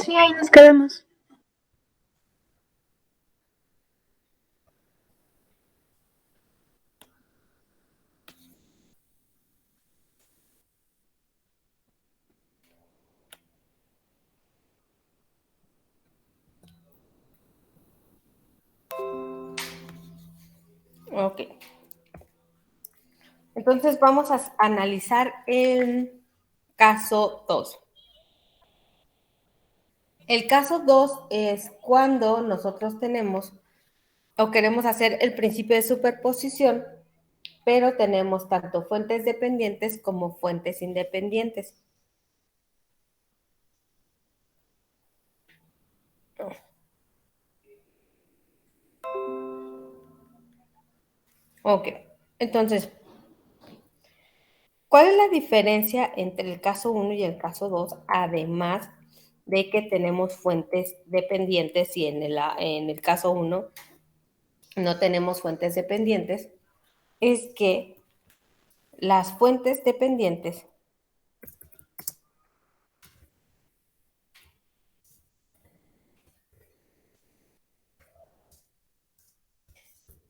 Sí, ahí nos quedamos. Ok. Entonces vamos a analizar el caso 2. El caso 2 es cuando nosotros tenemos o queremos hacer el principio de superposición, pero tenemos tanto fuentes dependientes como fuentes independientes. Ok, entonces, ¿cuál es la diferencia entre el caso 1 y el caso 2? Además de que tenemos fuentes dependientes y en el caso 1 no tenemos fuentes dependientes, es que las fuentes dependientes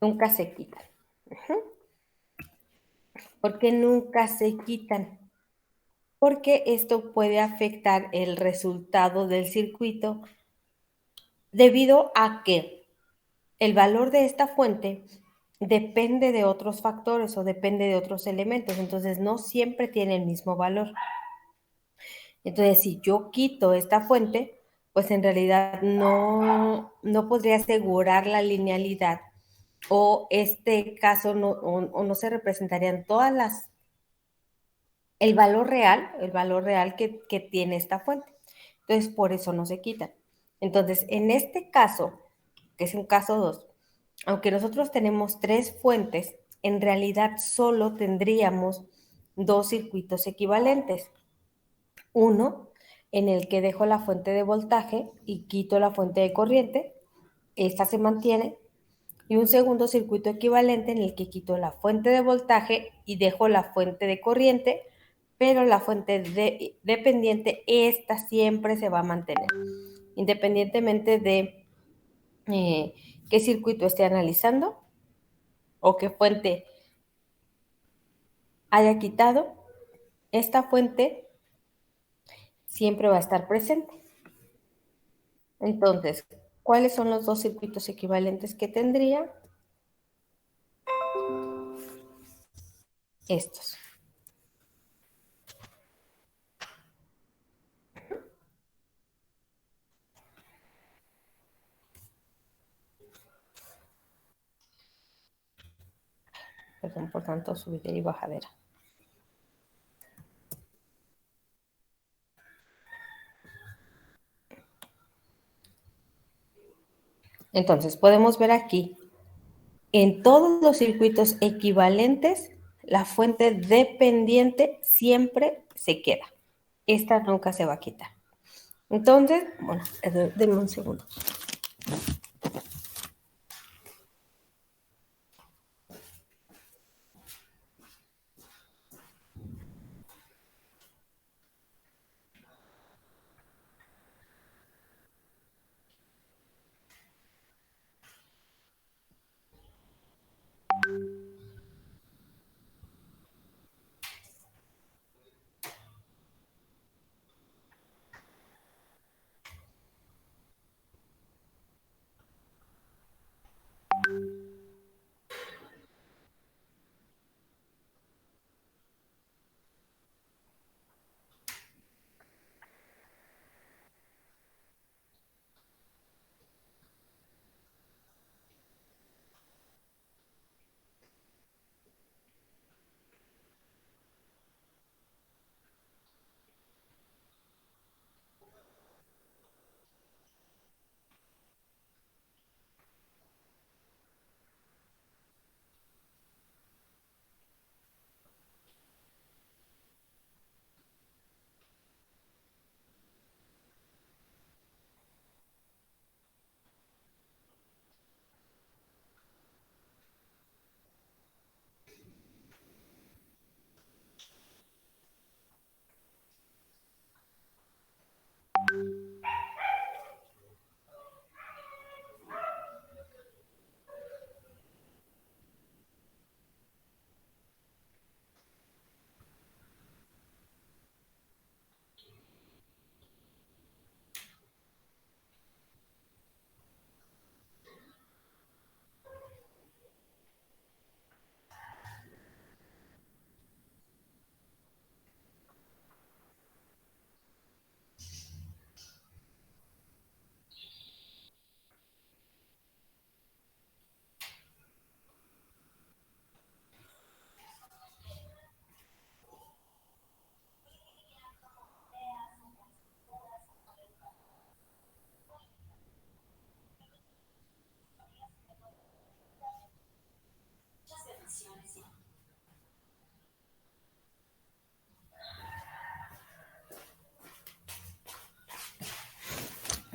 nunca se quitan. ¿Por qué nunca se quitan? Porque esto puede afectar el resultado del circuito debido a que el valor de esta fuente depende de otros factores o depende de otros elementos, entonces no siempre tiene el mismo valor. Entonces, si yo quito esta fuente, pues en realidad no podría asegurar la linealidad o este caso o no se representarían todas las, el valor real que tiene esta fuente. Entonces, por eso no se quitan. Entonces, en este caso, que es un caso 2, aunque nosotros tenemos 3 fuentes, en realidad solo tendríamos 2 circuitos equivalentes. Uno en el que dejo la fuente de voltaje y quito la fuente de corriente, esta se mantiene, y un segundo circuito equivalente en el que quito la fuente de voltaje y dejo la fuente de corriente, pero la fuente dependiente, esta siempre se va a mantener, independientemente de qué circuito esté analizando o qué fuente haya quitado, esta fuente siempre va a estar presente. Entonces, ¿cuáles son los 2 circuitos equivalentes que tendría? Estos. Perdón por tanto subidera y bajadera. Entonces, podemos ver aquí, en todos los circuitos equivalentes, la fuente dependiente siempre se queda. Esta nunca se va a quitar. Entonces, bueno, denme un segundo.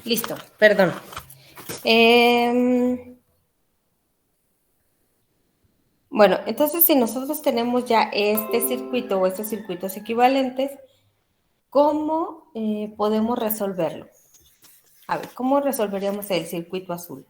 Listo, perdón. Bueno, entonces si nosotros tenemos ya este circuito o estos circuitos equivalentes, ¿cómo podemos resolverlo? A ver, ¿cómo resolveríamos el circuito azul?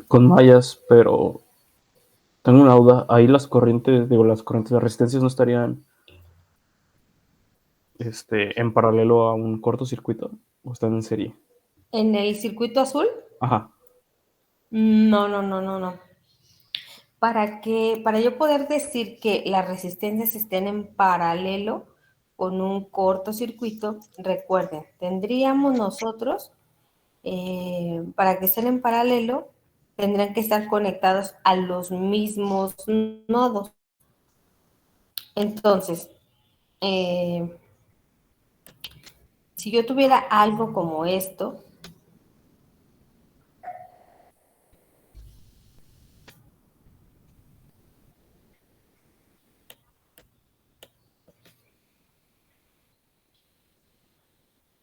Con mallas, pero tengo una duda. Ahí las corrientes de resistencias no estarían en paralelo a un cortocircuito o están en serie. ¿En el circuito azul? Ajá. No, no, no, no, no. Para yo poder decir que las resistencias estén en paralelo con un cortocircuito, recuerden, tendríamos nosotros, para que estén en paralelo, tendrían que estar conectados a los mismos nodos. Entonces, si yo tuviera algo como esto,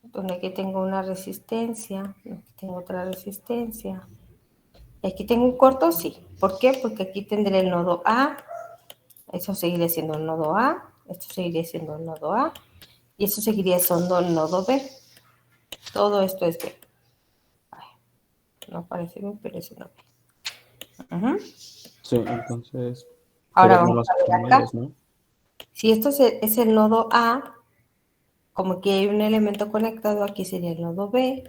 donde aquí tengo una resistencia, aquí tengo otra resistencia, y aquí tengo un corto, sí. ¿Por qué? Porque aquí tendré el nodo A, eso seguiría siendo el nodo A, esto seguiría siendo el nodo A, y eso seguiría siendo el nodo B. Todo esto es B. Ay, no parece B, pero es no B. Sí, entonces Ahora sería nada vamos más a con ver acá. mallas, ¿no? Si esto es el nodo A, como que hay un elemento conectado, aquí sería el nodo B,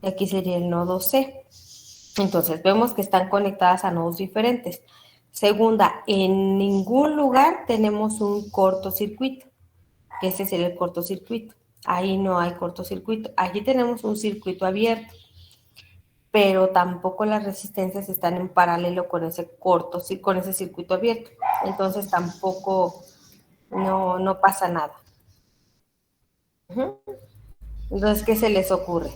y aquí sería el nodo C. Entonces vemos que están conectadas a nodos diferentes. Segunda, en ningún lugar tenemos un cortocircuito, que ese sería el cortocircuito. Ahí no hay cortocircuito. Aquí tenemos un circuito abierto, pero tampoco las resistencias están en paralelo con ese con ese circuito abierto. Entonces tampoco no pasa nada. Entonces, ¿qué se les ocurre?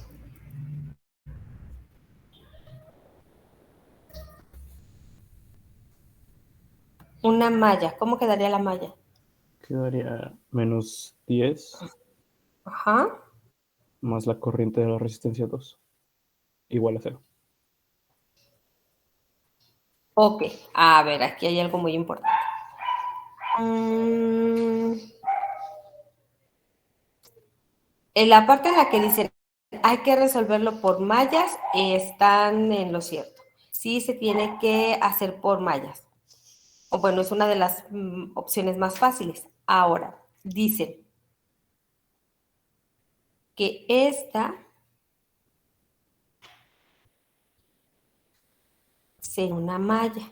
Una malla. ¿Cómo quedaría la malla? Quedaría -10 Ajá. más la corriente de la resistencia 2 igual a 0. Ok. A ver, aquí hay algo muy importante. En la parte en la que dicen hay que resolverlo por mallas, están en lo cierto. Sí se tiene que hacer por mallas. O bueno, es una de las opciones más fáciles. Ahora, dicen que esta sea una malla.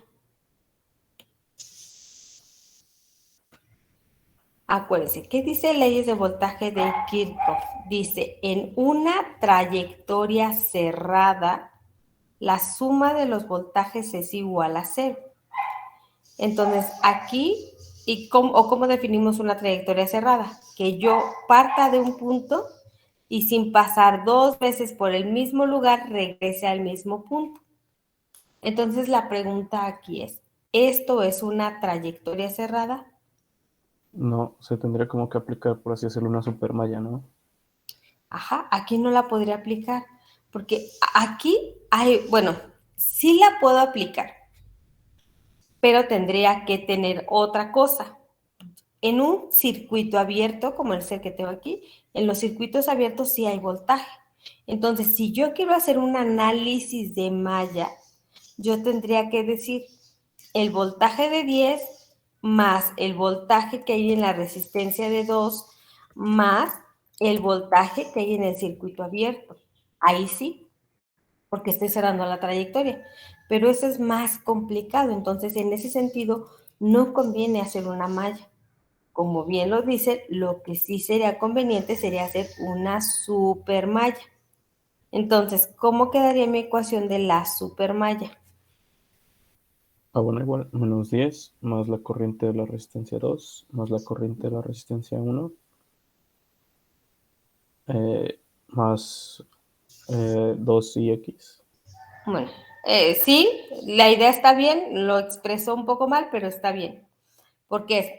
Acuérdense, ¿qué dice leyes de voltaje de Kirchhoff? Dice, en una trayectoria cerrada, la suma de los voltajes es igual a cero. Entonces, aquí, ¿cómo definimos una trayectoria cerrada? Que yo parta de un punto y sin pasar dos veces por el mismo lugar, regrese al mismo punto. Entonces, la pregunta aquí es, ¿esto es una trayectoria cerrada? No, se tendría como que aplicar, por así decirlo, una super malla, ¿no? Ajá, aquí no la podría aplicar, porque aquí hay, bueno, sí la puedo aplicar, pero tendría que tener otra cosa. En un circuito abierto, como el que tengo aquí, en los circuitos abiertos sí hay voltaje. Entonces, si yo quiero hacer un análisis de malla, yo tendría que decir el voltaje de 10 más el voltaje que hay en la resistencia de 2 más el voltaje que hay en el circuito abierto. Ahí sí, porque estoy cerrando la trayectoria. Pero eso es más complicado. Entonces, en ese sentido, no conviene hacer una malla. como bien lo dice, lo que sí sería conveniente sería hacer una supermalla. Entonces, ¿cómo quedaría mi ecuación de la supermalla? Bueno, igual, menos 10 más la corriente de la resistencia 2 más la corriente de la resistencia 1 más 2 y X. Bueno, sí, la idea está bien, lo expresó un poco mal, pero está bien, porque es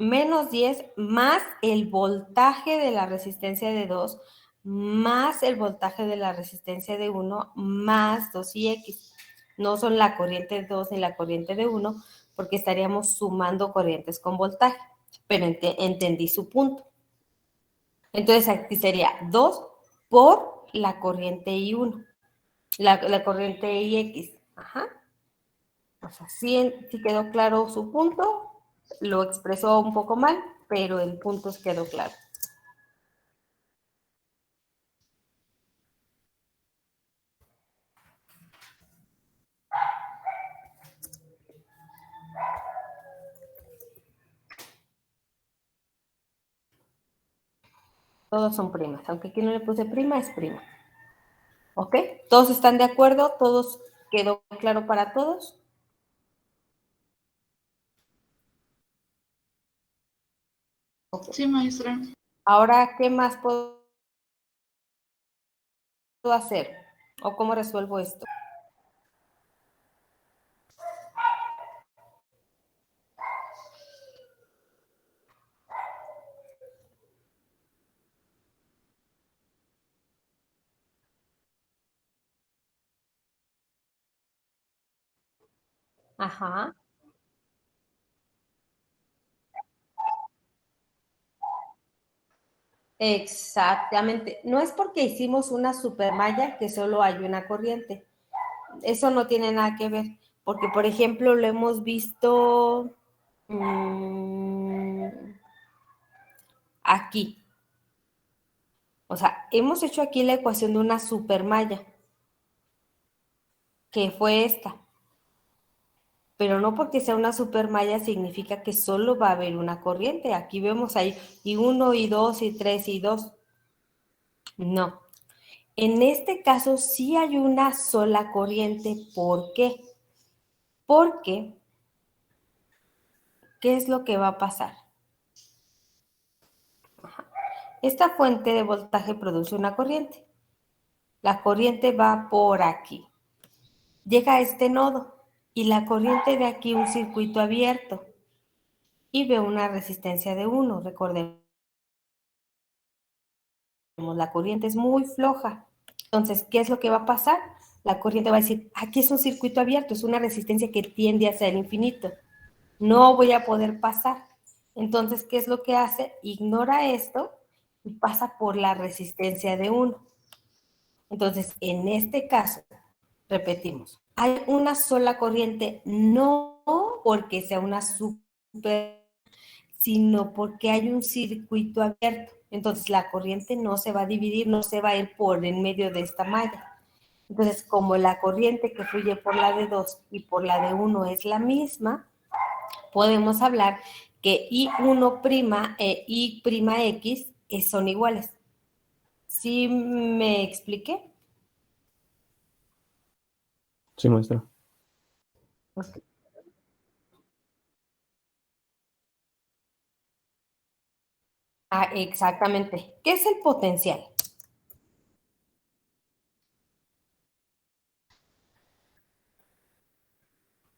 menos 10 más el voltaje de la resistencia de 2 más el voltaje de la resistencia de 1 más 2 y X. No son la corriente de 2 ni la corriente de 1, porque estaríamos sumando corrientes con voltaje, pero entendí su punto. Entonces aquí sería 2 por la corriente I1, la corriente IX. Ajá. O sea, sí quedó claro su punto, lo expresó un poco mal, pero el punto quedó claro. Todos son primas, aunque aquí no le puse prima, es prima. ¿Ok? ¿Todos están de acuerdo? ¿Todos quedó claro para todos? Okay. Sí, maestra. Ahora, ¿qué más puedo hacer? ¿O cómo resuelvo esto? Ajá. Exactamente. No es porque hicimos una supermalla que solo hay una corriente. Eso no tiene nada que ver. Porque, por ejemplo, lo hemos visto aquí. O sea, hemos hecho aquí la ecuación de una supermalla, que fue esta. Pero no porque sea una supermalla significa que solo va a haber una corriente. Aquí vemos ahí I1, I2, I3, I2. No. En este caso sí hay una sola corriente. ¿Por qué? Porque, ¿qué es lo que va a pasar? Esta fuente de voltaje produce una corriente. La corriente va por aquí. Llega a este nodo y la corriente de aquí un circuito abierto y ve una resistencia de 1. Recordemos, la corriente es muy floja. Entonces, ¿qué es lo que va a pasar? La corriente va a decir, aquí es un circuito abierto, es una resistencia que tiende hacia el infinito. No voy a poder pasar. Entonces, ¿qué es lo que hace? Ignora esto y pasa por la resistencia de 1. Entonces, en este caso, repetimos, hay una sola corriente, no porque sea una super, sino porque hay un circuito abierto. Entonces, la corriente no se va a dividir, no se va a ir por en medio de esta malla. Entonces, como la corriente que fluye por la de 2 y por la de 1 es la misma, podemos hablar que I1' e I'X son iguales. ¿Sí me expliqué? Sí, maestra. Okay. Ah, exactamente. ¿Qué es el potencial?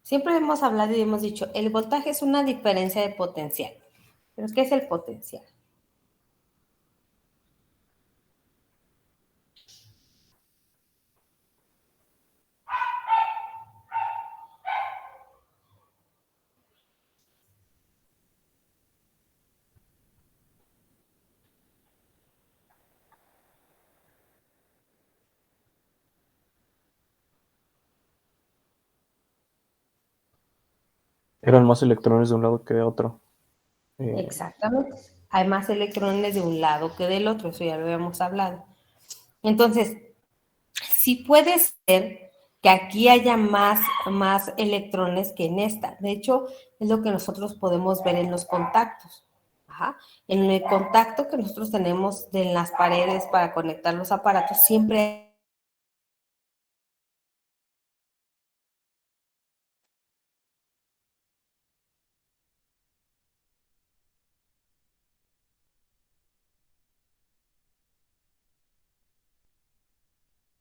Siempre hemos hablado y hemos dicho, el voltaje es una diferencia de potencial. ¿Pero qué es el potencial? Eran más electrones de un lado que de otro. Exactamente. Hay más electrones de un lado que del otro, eso ya lo habíamos hablado. Entonces, sí puede ser que aquí haya más electrones que en esta. De hecho, es lo que nosotros podemos ver en los contactos. Ajá. En el contacto que nosotros tenemos en las paredes para conectar los aparatos, siempre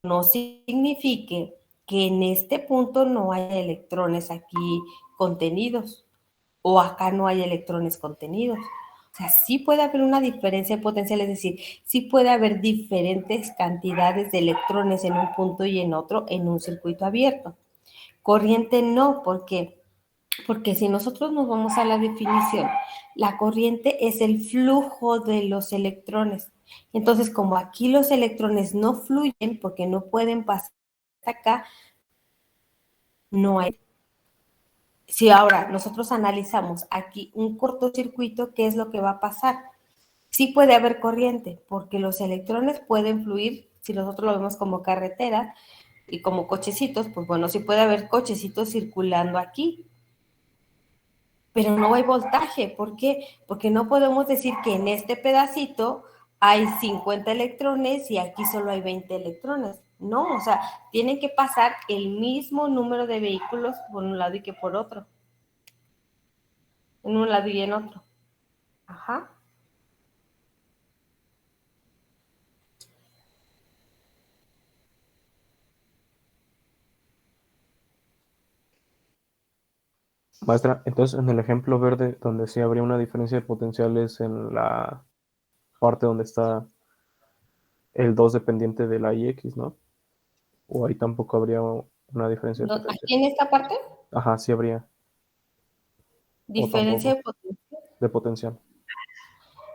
no signifique que en este punto no haya electrones aquí contenidos o acá no hay electrones contenidos. O sea, sí puede haber una diferencia de potencial, es decir, sí puede haber diferentes cantidades de electrones en un punto y en otro en un circuito abierto. Corriente no, porque si nosotros nos vamos a la definición, la corriente es el flujo de los electrones. Entonces, como aquí los electrones no fluyen porque no pueden pasar acá, no hay. Si ahora nosotros analizamos aquí un cortocircuito, ¿qué es lo que va a pasar? Sí puede haber corriente, porque los electrones pueden fluir, si nosotros lo vemos como carretera y como cochecitos, pues bueno, sí puede haber cochecitos circulando aquí, pero no hay voltaje. ¿Por qué? Porque no podemos decir que en este pedacito hay 50 electrones y aquí solo hay 20 electrones. No, o sea, tienen que pasar el mismo número de vehículos por un lado y que por otro. En un lado y en otro. Ajá. Maestra, entonces en el ejemplo verde, donde sí habría una diferencia de potenciales en la parte donde está el 2 dependiente de la IX, ¿no? O ahí tampoco habría una diferencia de No, potencial. aquí en esta parte, Ajá, sí habría, o diferencia tampoco, de potencia. de potencial.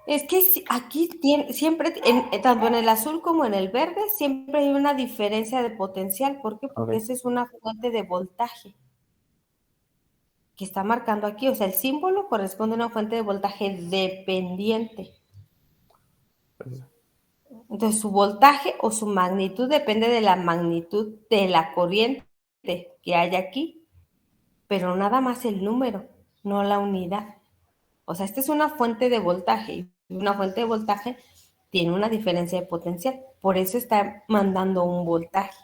Es que aquí siempre, tanto en el azul como en el verde, siempre hay una diferencia de potencial. ¿Por qué? Porque Ok. esa es una fuente de voltaje que está marcando aquí. O sea, el símbolo corresponde a una fuente de voltaje dependiente. Pues, Entonces, su voltaje o su magnitud depende de la magnitud de la corriente que hay aquí, pero nada más el número, no la unidad. O sea, esta es una fuente de voltaje y una fuente de voltaje tiene una diferencia de potencial. Por eso está mandando un voltaje.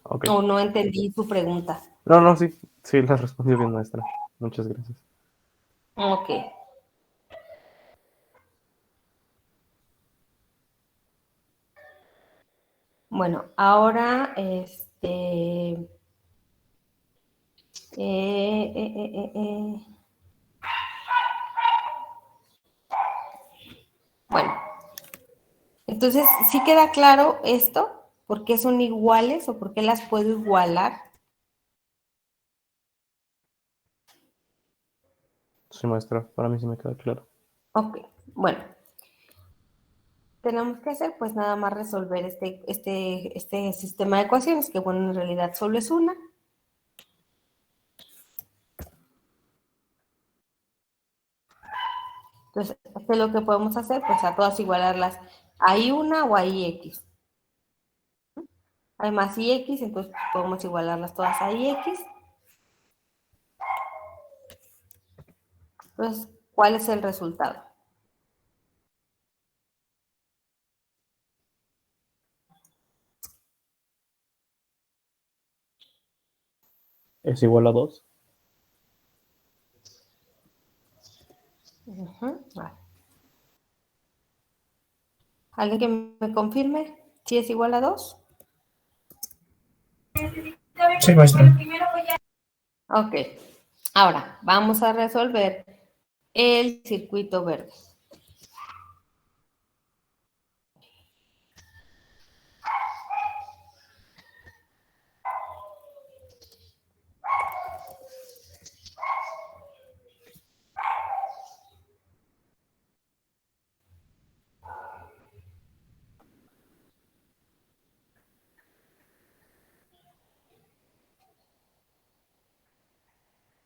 ok. O no entendí su pregunta. No, no, sí, sí, la respondió bien, maestra. Muchas gracias. Ok. Bueno, ahora eh, eh, eh, eh. Bueno, entonces, ¿sí queda claro esto? ¿Por qué son iguales o por qué las puedo igualar? Sí, maestra, para mí sí me queda claro. Ok, bueno, tenemos que hacer pues nada más resolver este sistema de ecuaciones, que bueno, en realidad solo es una. Entonces, ¿qué es lo que podemos hacer? Pues a todas igualarlas. Hay una o hay X. Hay más IX, entonces podemos igualarlas todas a IX. Entonces, ¿cuál es el resultado? ¿Es igual a 2? Vale. ¿Alguien que me confirme si es igual a 2? Sí, maestra. Ok. Ahora, vamos a resolver el circuito verde.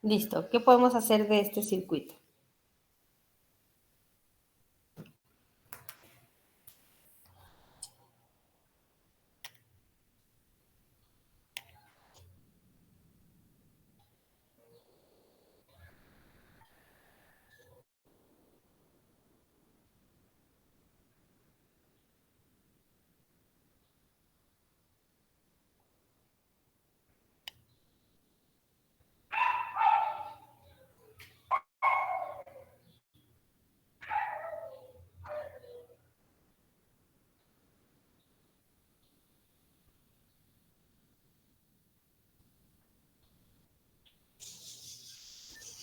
Listo. ¿Qué podemos hacer de este circuito?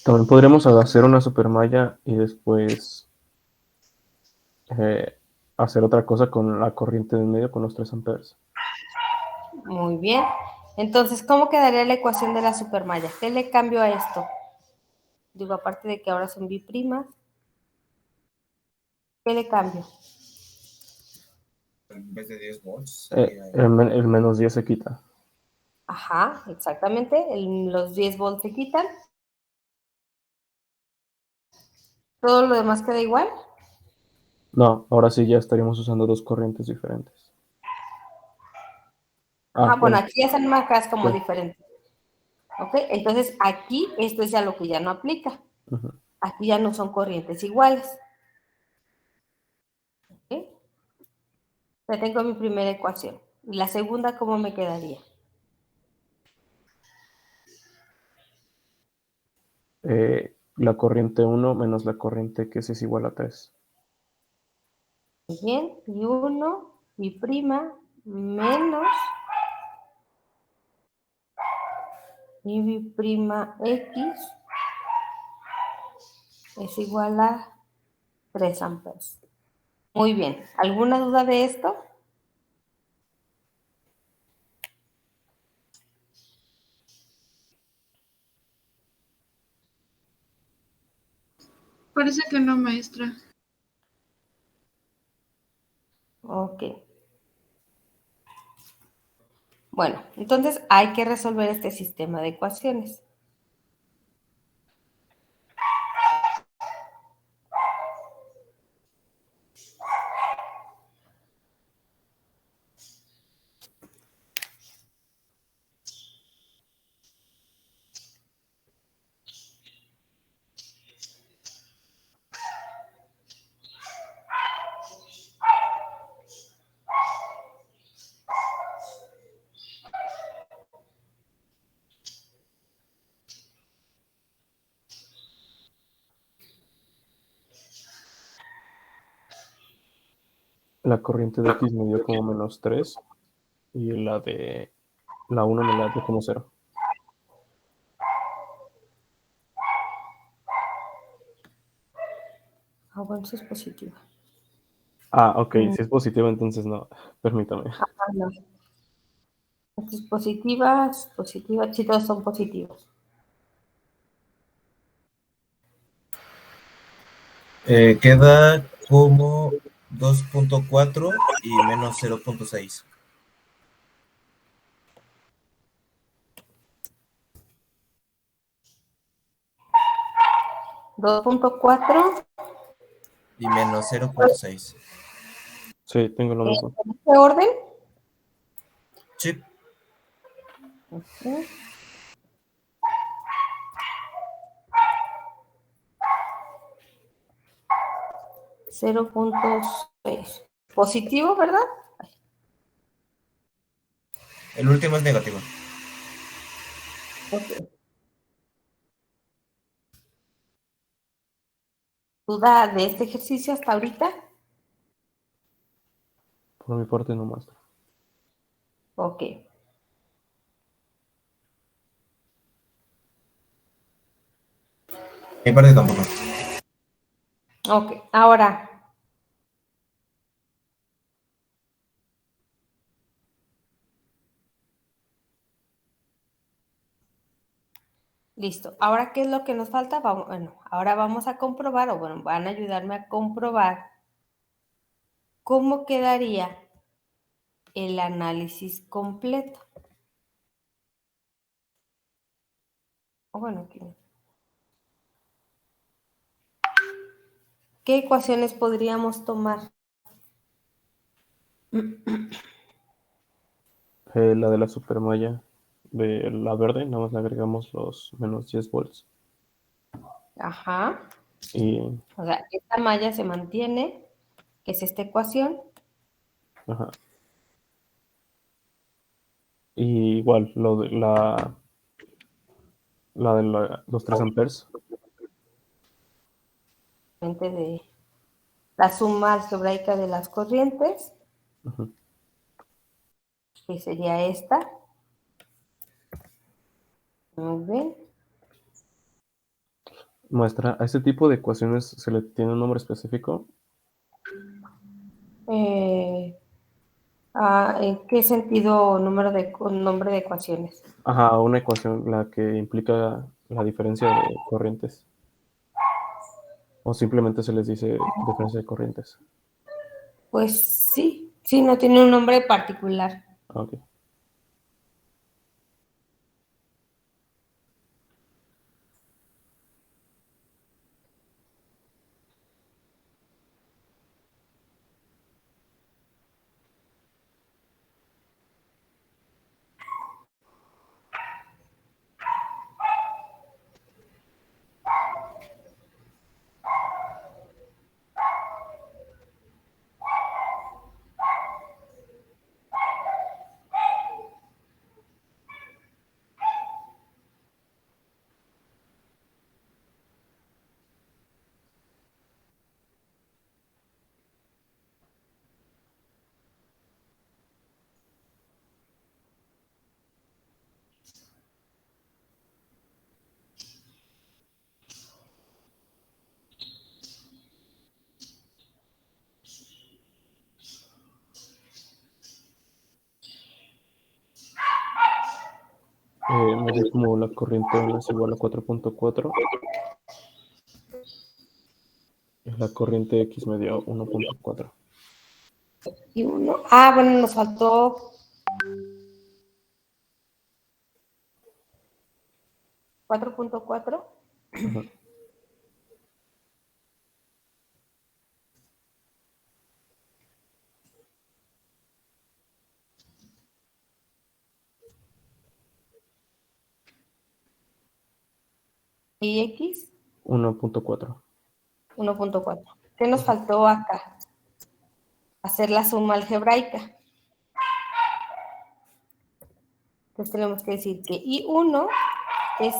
También podríamos hacer una supermalla y después eh, hacer otra cosa con la corriente del medio, con los 3 amperes. Muy bien. Entonces, ¿cómo quedaría la ecuación de la supermalla? ¿Qué le cambio a esto? Digo, aparte de que ahora son biprimas, ¿qué le cambio? En vez de 10 volts, El menos 10 se quita. Ajá, exactamente. Los 10 volts se quitan. ¿Todo lo demás queda igual? No, ahora sí ya estaríamos usando 2 corrientes diferentes. Ajá, bueno, Bueno, aquí ya están marcadas como sí. diferentes. ¿Ok? Entonces, aquí esto es ya lo que ya no aplica. Ujú. Aquí ya no son corrientes iguales. ¿Ok? Ya tengo mi primera ecuación. ¿Y la segunda cómo me quedaría? La corriente 1 menos la corriente que es igual a 3. Muy bien. Y 1, y prima, menos, y mi prima X es igual a 3 amperes. Muy bien. ¿Alguna duda de esto? Parece que no, maestra. Ok. Bueno, entonces hay que resolver este sistema de ecuaciones. La corriente de X me dio como menos 3 y la de la 1 me la dio como 0. Ah, bueno, eso es positivo. Ok, si es positiva, entonces no. Permítame. Ah, no. Estas positivas, positivas, sí, todos son positivos. queda como 2.4 y menos 0.6. 2.4. Y menos 0.6. Sí, tengo lo mismo. ¿En este orden? Sí. Ok. 0.6. Positivo, ¿verdad? El último es negativo. Ok. ¿Duda de este ejercicio hasta ahorita? Por mi parte no más. Ok. Mi parte tampoco. Ok. Ahora, listo. Ahora, ¿qué es lo que nos falta? Bueno, ahora vamos a comprobar, o bueno, van a ayudarme a comprobar cómo quedaría el análisis completo. O bueno, aquí. ¿Qué ecuaciones podríamos tomar? La de la supermalla de la verde, nada más le agregamos los menos 10 volts. Ajá. Y, O sea, esta malla se mantiene, que es esta ecuación. ajá. Y igual, los 3 amperes. De la suma algebraica de las corrientes, Ujú. que sería esta. Muy bien. Maestra, ¿a este tipo de ecuaciones se le tiene un nombre específico? ¿En qué sentido nombre de ecuaciones? Ajá, una ecuación, la que implica la diferencia de corrientes. O simplemente se les dice diferencia de corrientes. Pues sí, no tiene un nombre particular. Ah, ok. Me dio como la corriente 1 es igual a 4.4 y la corriente X me dio 1.4. Y uno. Bueno, nos faltó 4.4. Ajá. Y X, 1.4. 1.4. ¿Qué nos faltó acá? Hacer la suma algebraica. Entonces tenemos que decir que I1 es...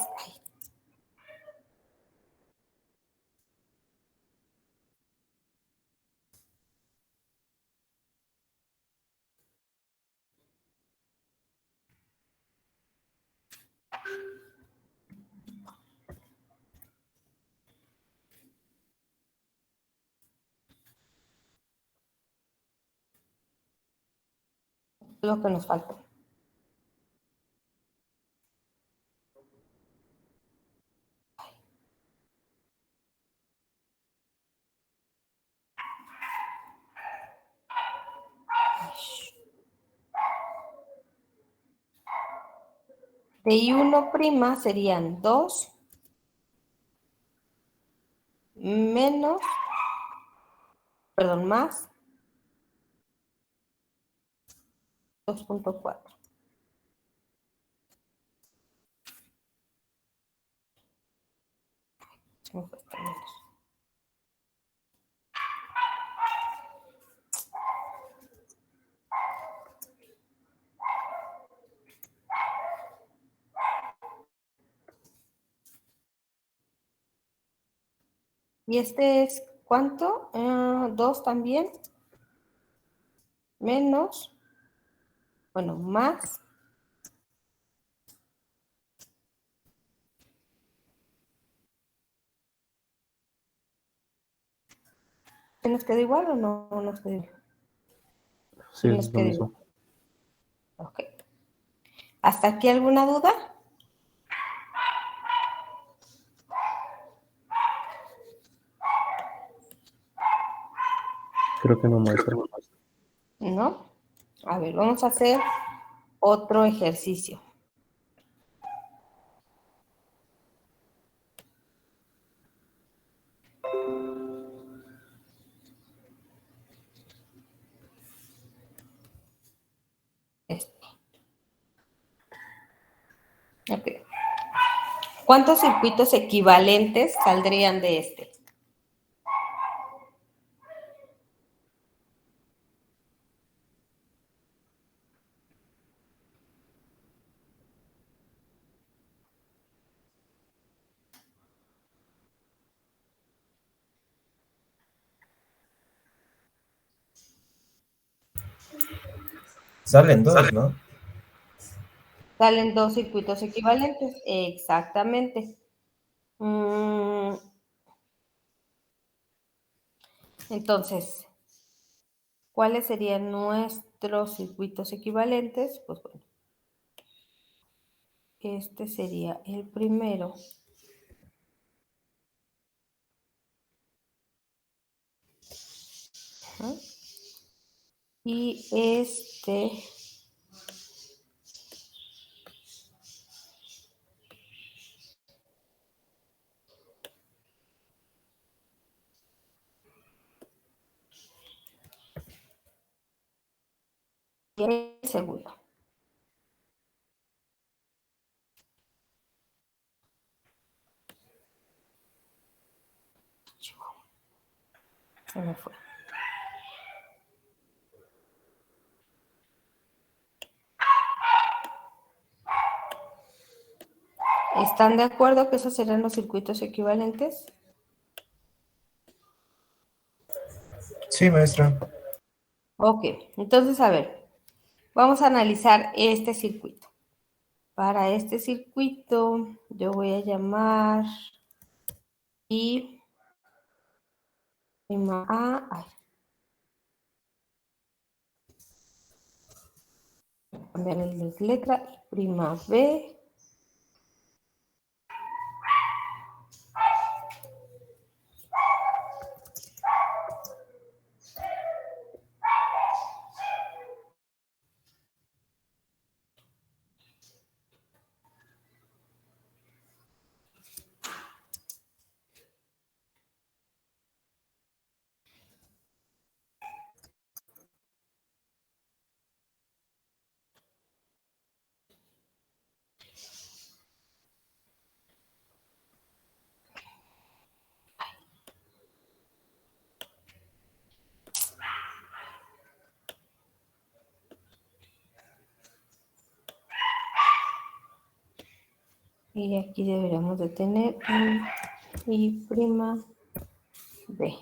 lo que nos faltó. De I1' serían 2 menos, perdón, más 2.4. ¿Y este es cuánto? 2 también. Menos, bueno, más. ¿Se nos queda igual o no nos queda igual? Sí, Nos es lo queda mismo. igual. Ok. ¿Hasta aquí alguna duda? Creo que no, maestra. ¿No? A ver, vamos a hacer otro ejercicio. Este. Ok. ¿Cuántos circuitos equivalentes saldrían de este? Salen dos, ¿no? Salen 2 circuitos equivalentes. Exactamente. Entonces, ¿cuáles serían nuestros circuitos equivalentes? Pues bueno, este sería el primero. Ajá. Y este y el segundo. Se me fue. ¿Están de acuerdo que esos serán los circuitos equivalentes? Sí, maestra. Ok, entonces a ver, vamos a analizar este circuito. Para este circuito yo voy a llamar I prima A, ay, cambiar la letra, I prima B, y aquí deberíamos de tener I prima B.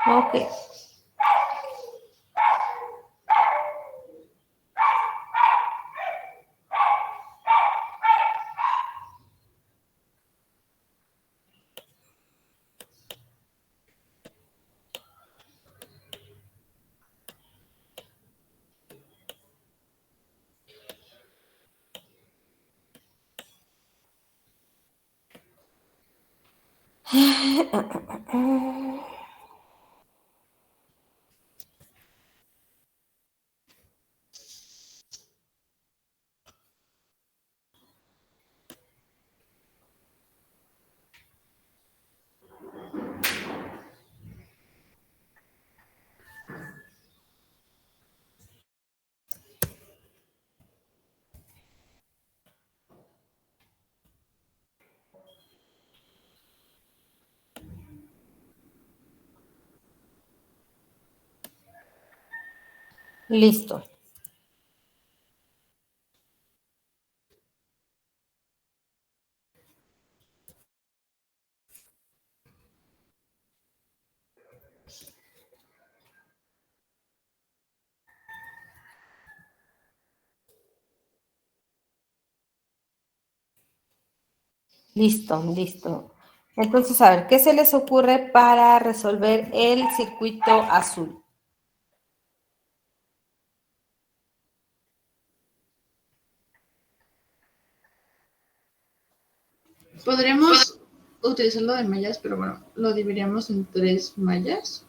Ok. Listo. Listo, listo. Entonces, a ver, ¿qué se les ocurre para resolver el circuito azul? Podríamos utilizarlo de mallas, pero bueno, lo dividiríamos en 3 mallas.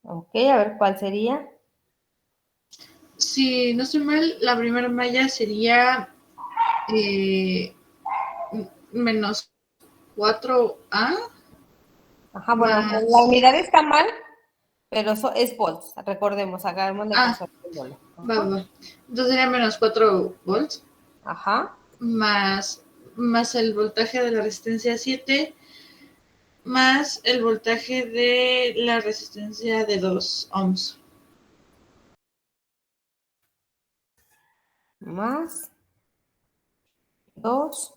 Ok, a ver, ¿cuál sería? si no estoy mal, la primera malla sería menos 4A Ajá, bueno, más... la unidad está mal, pero eso es volts. Recordemos, hagámosle Ah, caso al símbolo. va, Ajá. va. Entonces sería menos 4 volts Ajá. más el voltaje de la resistencia 7 más el voltaje de la resistencia de 2 ohms. Más 2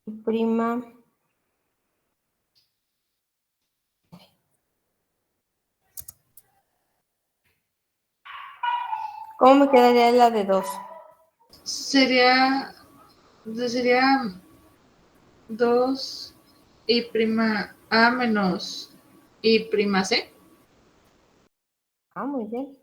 y prima. ¿Cómo me quedaría la de 2? Sería 2 y prima A menos y prima C. Ah, muy bien.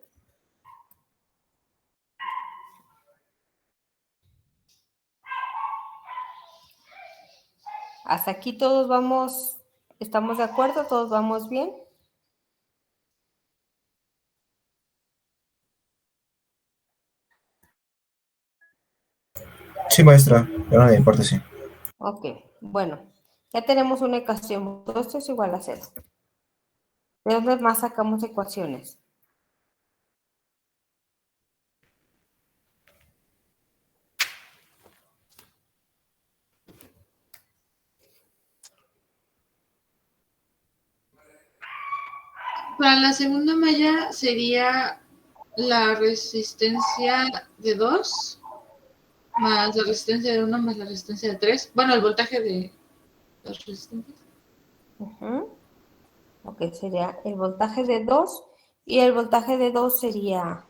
Hasta aquí todos vamos, ¿estamos de acuerdo? ¿Todos vamos bien? Sí, maestra. Pero no me importa, sí. Ok, bueno, ya tenemos una ecuación. Todo esto es igual a 0. ¿De dónde más sacamos ecuaciones? Para la segunda malla sería la resistencia de 2 más la resistencia de 1 más la resistencia de 3. Bueno, el voltaje de las resistencias. Ok, sería el voltaje de 2 y el voltaje de 2 sería,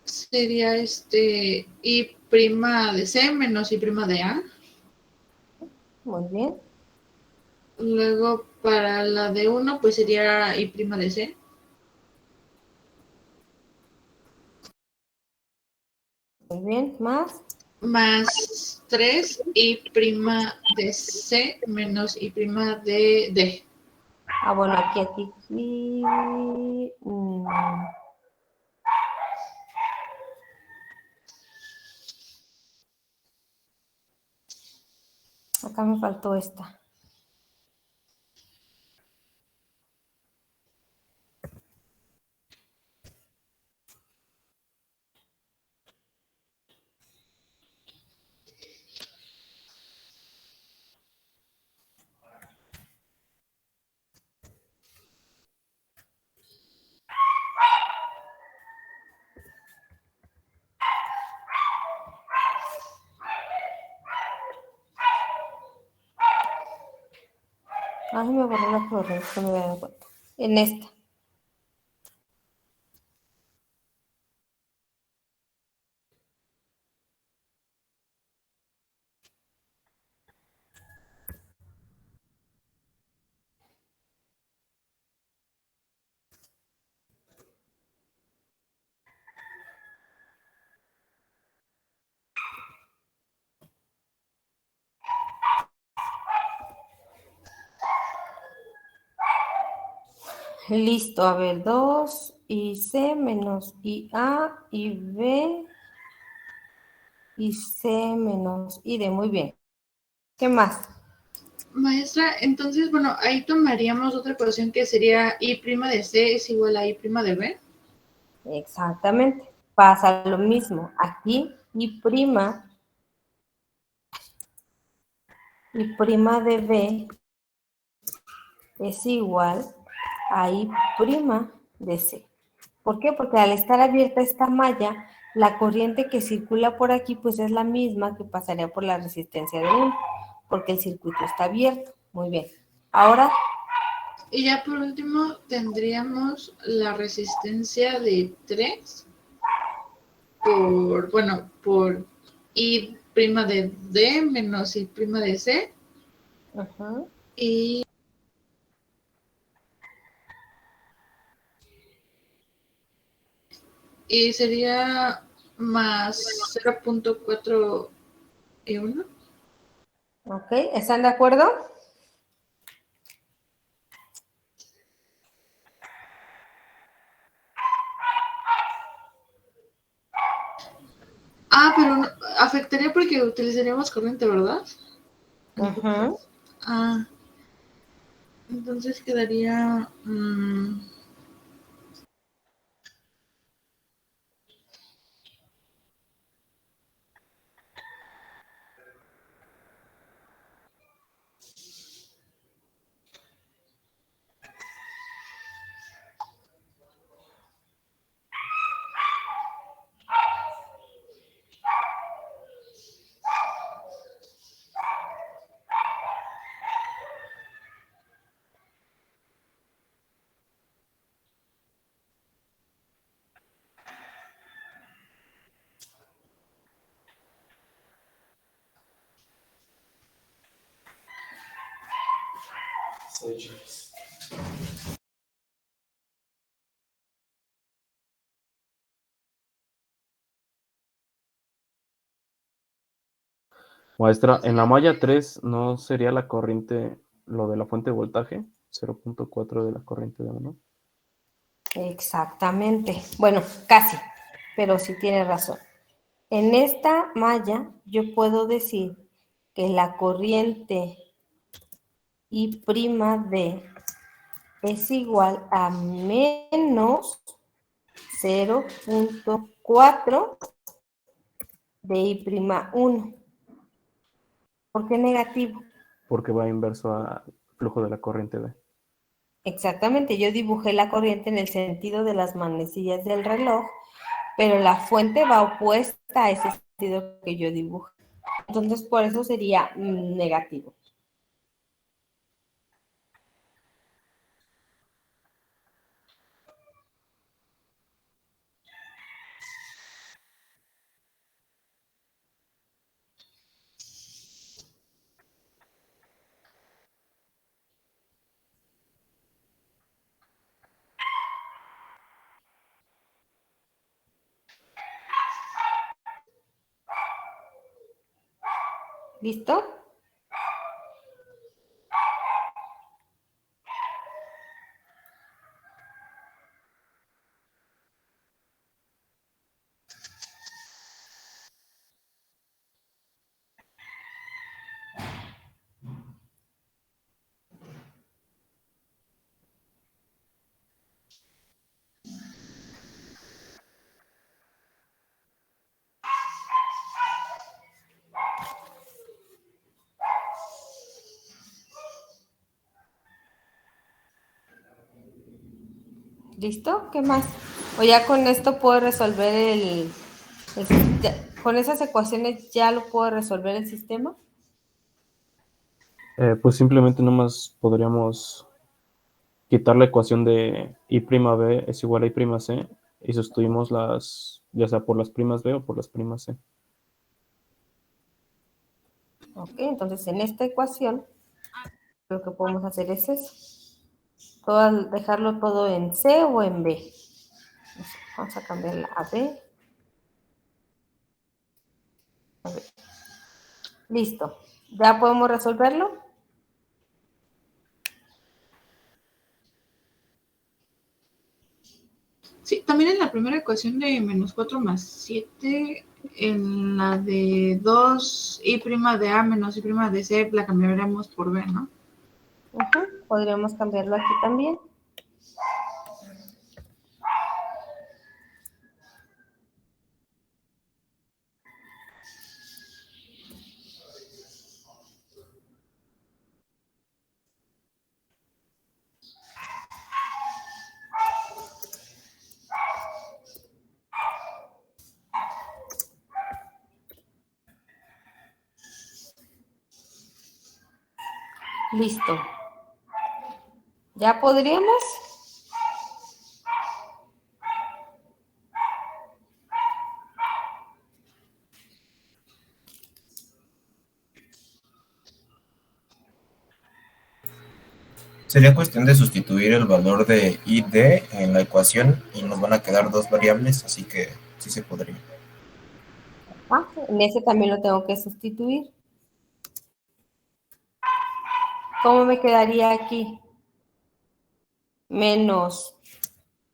Sería I prima de C menos I prima de A. muy bien, Luego para la de 1 pues sería I prima de C. más. Más 3 I prima de C menos I prima de D. Ah, bueno, aquí. Acá me faltó esta. Ay, me borró la correa, no me había dado cuenta. En esta. Listo, a ver, 2 y C menos y A y B y C menos y D. Muy bien. ¿Qué más? Maestra, entonces, bueno, ahí tomaríamos otra ecuación que sería I prima de C es igual a I prima de B. Exactamente. Pasa lo mismo. Aquí y prima de B es igual a I prima de C. ¿Por qué? Porque al estar abierta esta malla, la corriente que circula por aquí pues es la misma que pasaría por la resistencia de 1, porque el circuito está abierto. Muy bien. Ahora, Y ya por último tendríamos la resistencia de 3 por I prima de D menos I prima de C. Y, y sería más 0.4 y 1. ok, ¿están de acuerdo? Pero no, afectaría porque utilizaríamos corriente, ¿verdad? Ujú. Entonces quedaría... Maestra, en la malla 3 ¿no sería la corriente, lo de la fuente de voltaje? 0.4 de la corriente de 1. Exactamente. Bueno, casi, pero sí tiene razón. En esta malla yo puedo decir que la corriente I'(D) es igual a menos 0.4 de I'(1). ¿Por qué negativo? Porque va inverso al flujo de la corriente B. Exactamente, yo dibujé la corriente en el sentido de las manecillas del reloj, pero la fuente va opuesta a ese sentido que yo dibujé. Entonces, por eso sería negativo. ¿Listo? ¿Listo? ¿Qué más? O ya con esto puedo resolver con esas ecuaciones ya lo puedo resolver el sistema. Pues simplemente nomás podríamos quitar la ecuación de I'(B) es igual a I'(C) y sustituimos ya sea por las primas B o por las primas C. Ok, entonces en esta ecuación lo que podemos hacer es eso. Dejarlo todo en C o en B. Vamos a cambiarla a B. A B. Listo. ¿Ya podemos resolverlo? Sí, también en la primera ecuación de -4 más 7, en la de 2 I' de A menos I' de C, la cambiaremos por B, ¿no? Podríamos cambiarlo aquí también. Listo. ¿Ya podríamos? Sería cuestión de sustituir el valor de ID en la ecuación y nos van a quedar dos variables, así que sí se podría. En ese también lo tengo que sustituir. ¿Cómo me quedaría aquí? Menos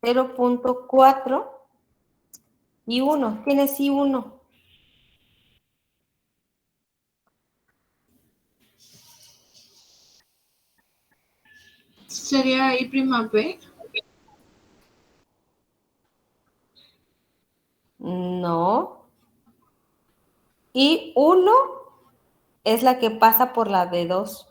0.4 y 1. ¿Quién es I1? sería I prima B. No. Y 1 es la que pasa por la de 2.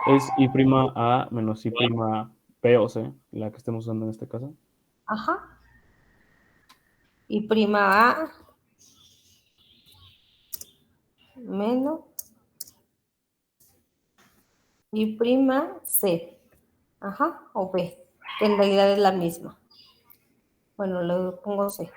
Es I' A menos I' B o C, la que estemos usando en este caso. Ajá. Y prima A menos y prima C. Ajá, o B, que en realidad es la misma. Bueno, le pongo C.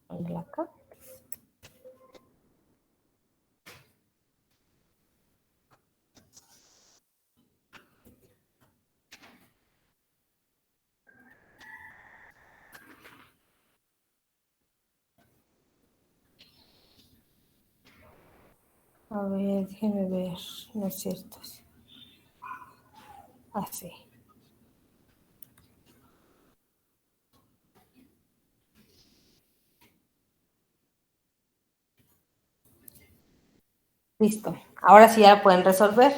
Ponle acá. A ver, déjenme ver. No es cierto. Así. Listo. Ahora sí ya la pueden resolver.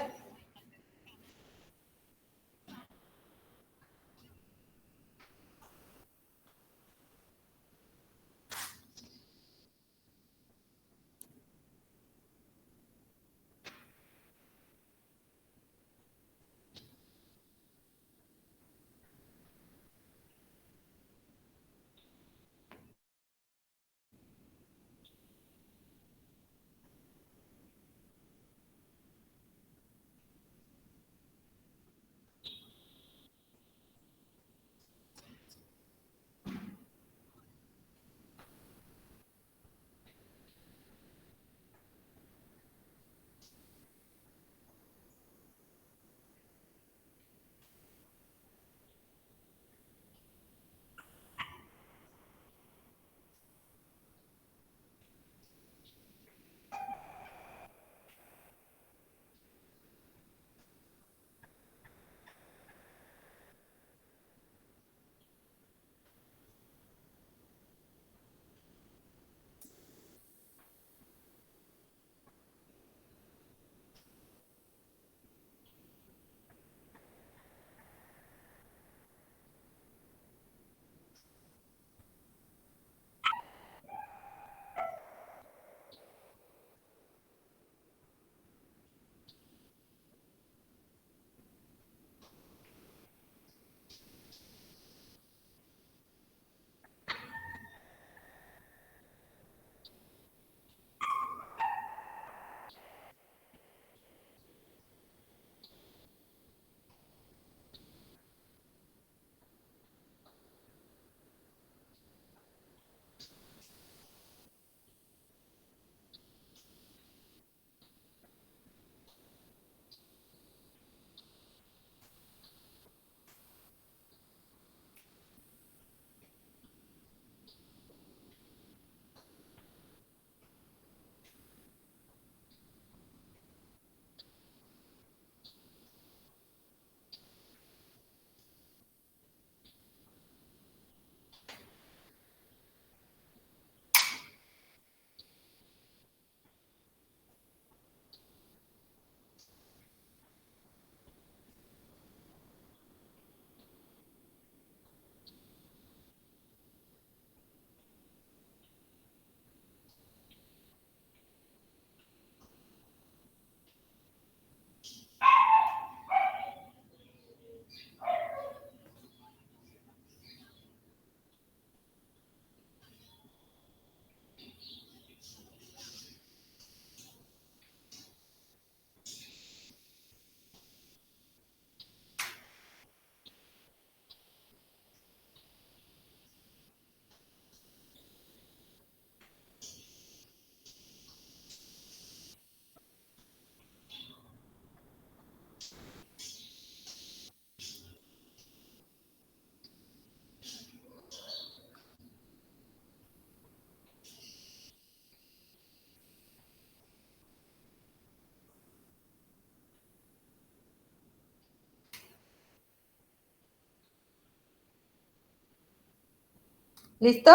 ¿Listo?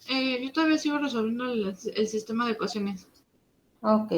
Yo todavía sigo resolviendo el sistema de ecuaciones. Ok.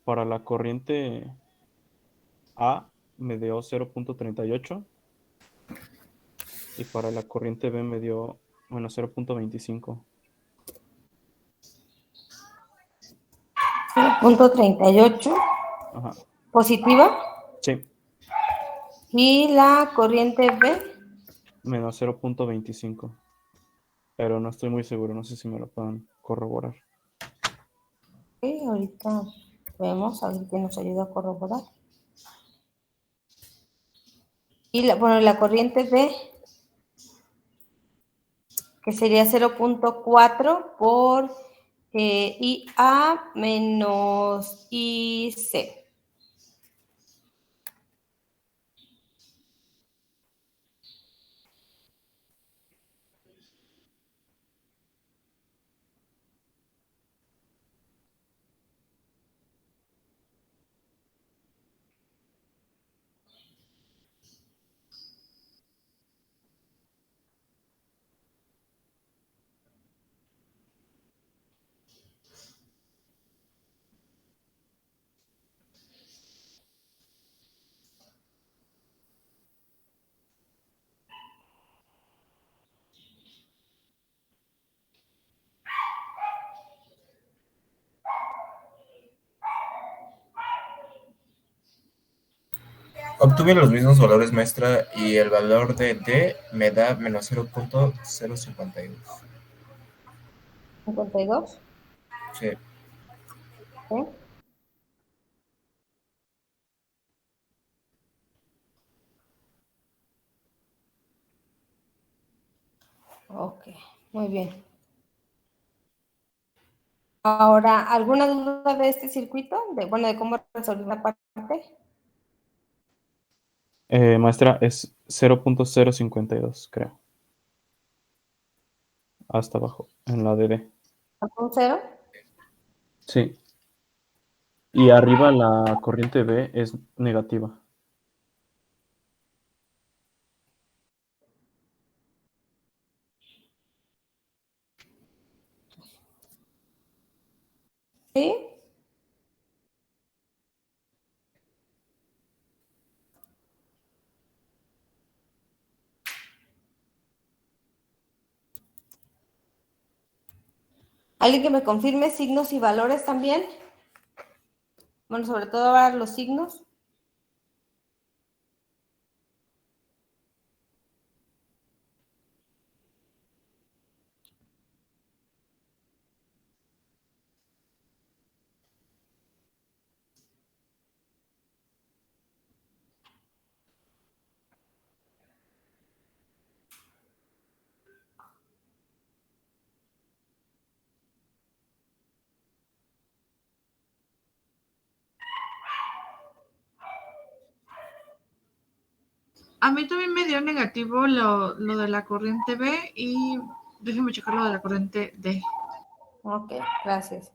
Para la corriente A me dio 0.38 y para la corriente B me dio, bueno, 0.25. 0.38 Ajá. positiva. Sí, Y la corriente B. menos 0.25. Pero no estoy muy seguro, no sé si me lo puedan corroborar. Ok, ahorita vemos a ver qué nos ayuda a corroborar. Y la corriente D, que sería 0.4 por IA menos IC. Obtuve los mismos valores, maestra, y el valor de D me da menos 0.052. 52. Sí. ¿Sí? Ok, muy bien. Ahora, ¿alguna duda de este circuito? De cómo resolver la parte. Maestra, es 0.052, creo. Hasta abajo, en la DD. ¿Un cero? Sí. Y arriba la corriente B es negativa. ¿Sí? ¿Alguien que me confirme signos y valores también? Bueno, sobre todo ahora los signos. A mí también me dio negativo lo de la corriente B y déjenme checar lo de la corriente D. Ok, gracias.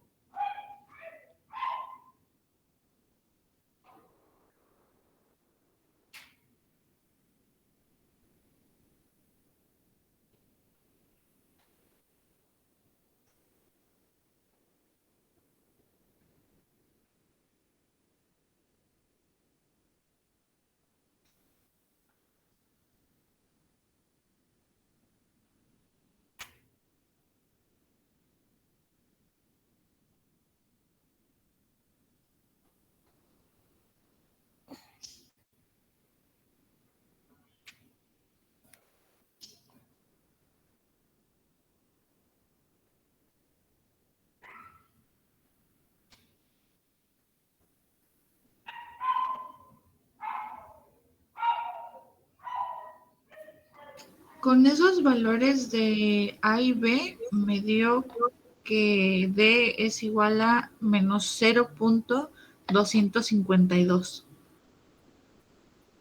Con esos valores de A y B me dio que D es igual a menos 0.252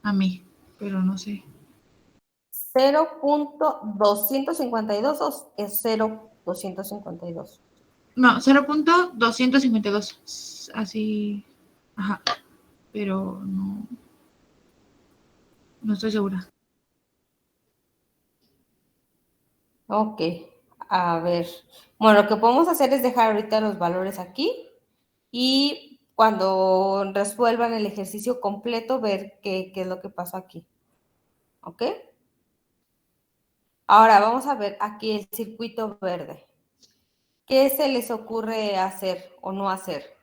a mí, pero no sé. 0.252 o es 0.252. No, 0.252. Así. Ajá. Pero no estoy segura. Ok, a ver. Bueno, lo que podemos hacer es dejar ahorita los valores aquí y cuando resuelvan el ejercicio completo, ver qué es lo que pasó aquí. ¿Ok? Ahora vamos a ver aquí el circuito verde. ¿Qué se les ocurre hacer o no hacer?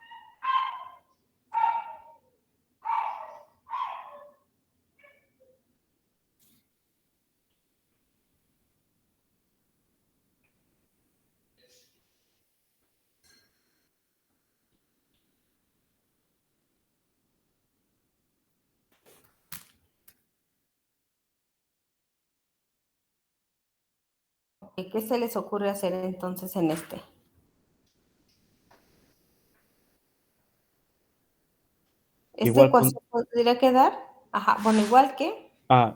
¿Qué se les ocurre hacer entonces en este? ¿Esta Igual, ecuación podría quedar? Ajá, bueno, igual que.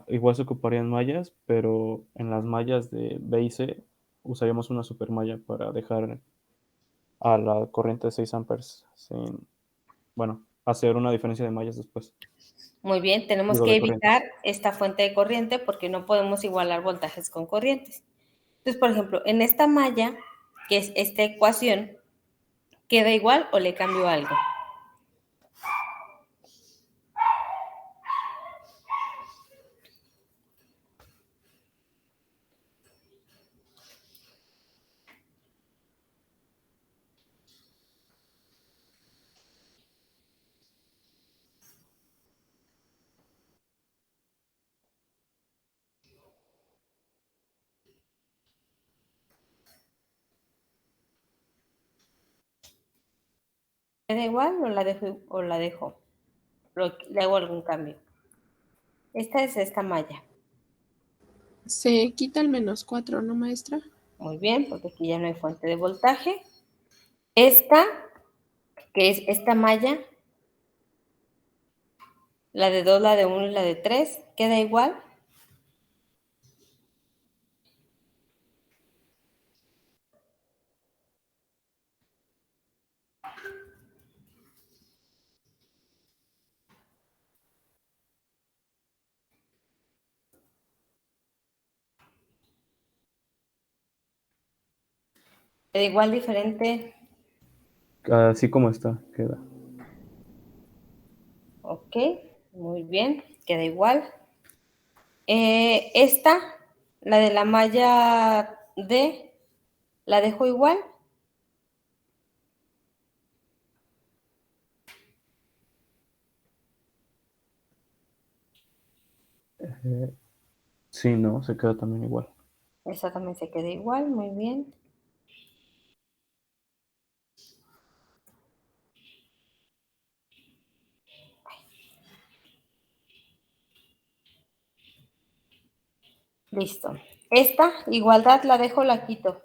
igual se ocuparían mallas, pero en las mallas de B y C usaríamos una supermalla para dejar a la corriente de 6 amperes sin, bueno, hacer una diferencia de mallas después. Muy bien, tenemos Digo, que de corriente. evitar esta fuente de corriente porque no podemos igualar voltajes con corrientes. Entonces, por ejemplo, en esta malla, que es esta ecuación, ¿queda igual o le cambio algo? ¿Queda igual o la dejo? Le hago algún cambio. Esta es esta malla. Se quita el -4, ¿no, maestra? Muy bien, porque aquí ya no hay fuente de voltaje. Esta, que es esta malla, la de 2, la de 1 y la de 3, queda igual. Queda igual, diferente. Así como está, queda. Ok, muy bien, queda igual. Esta, la de la malla D, la dejo igual. Sí, no, se queda también igual. Esa también se queda igual, muy bien. Listo. Esta igualdad la dejo, la quito.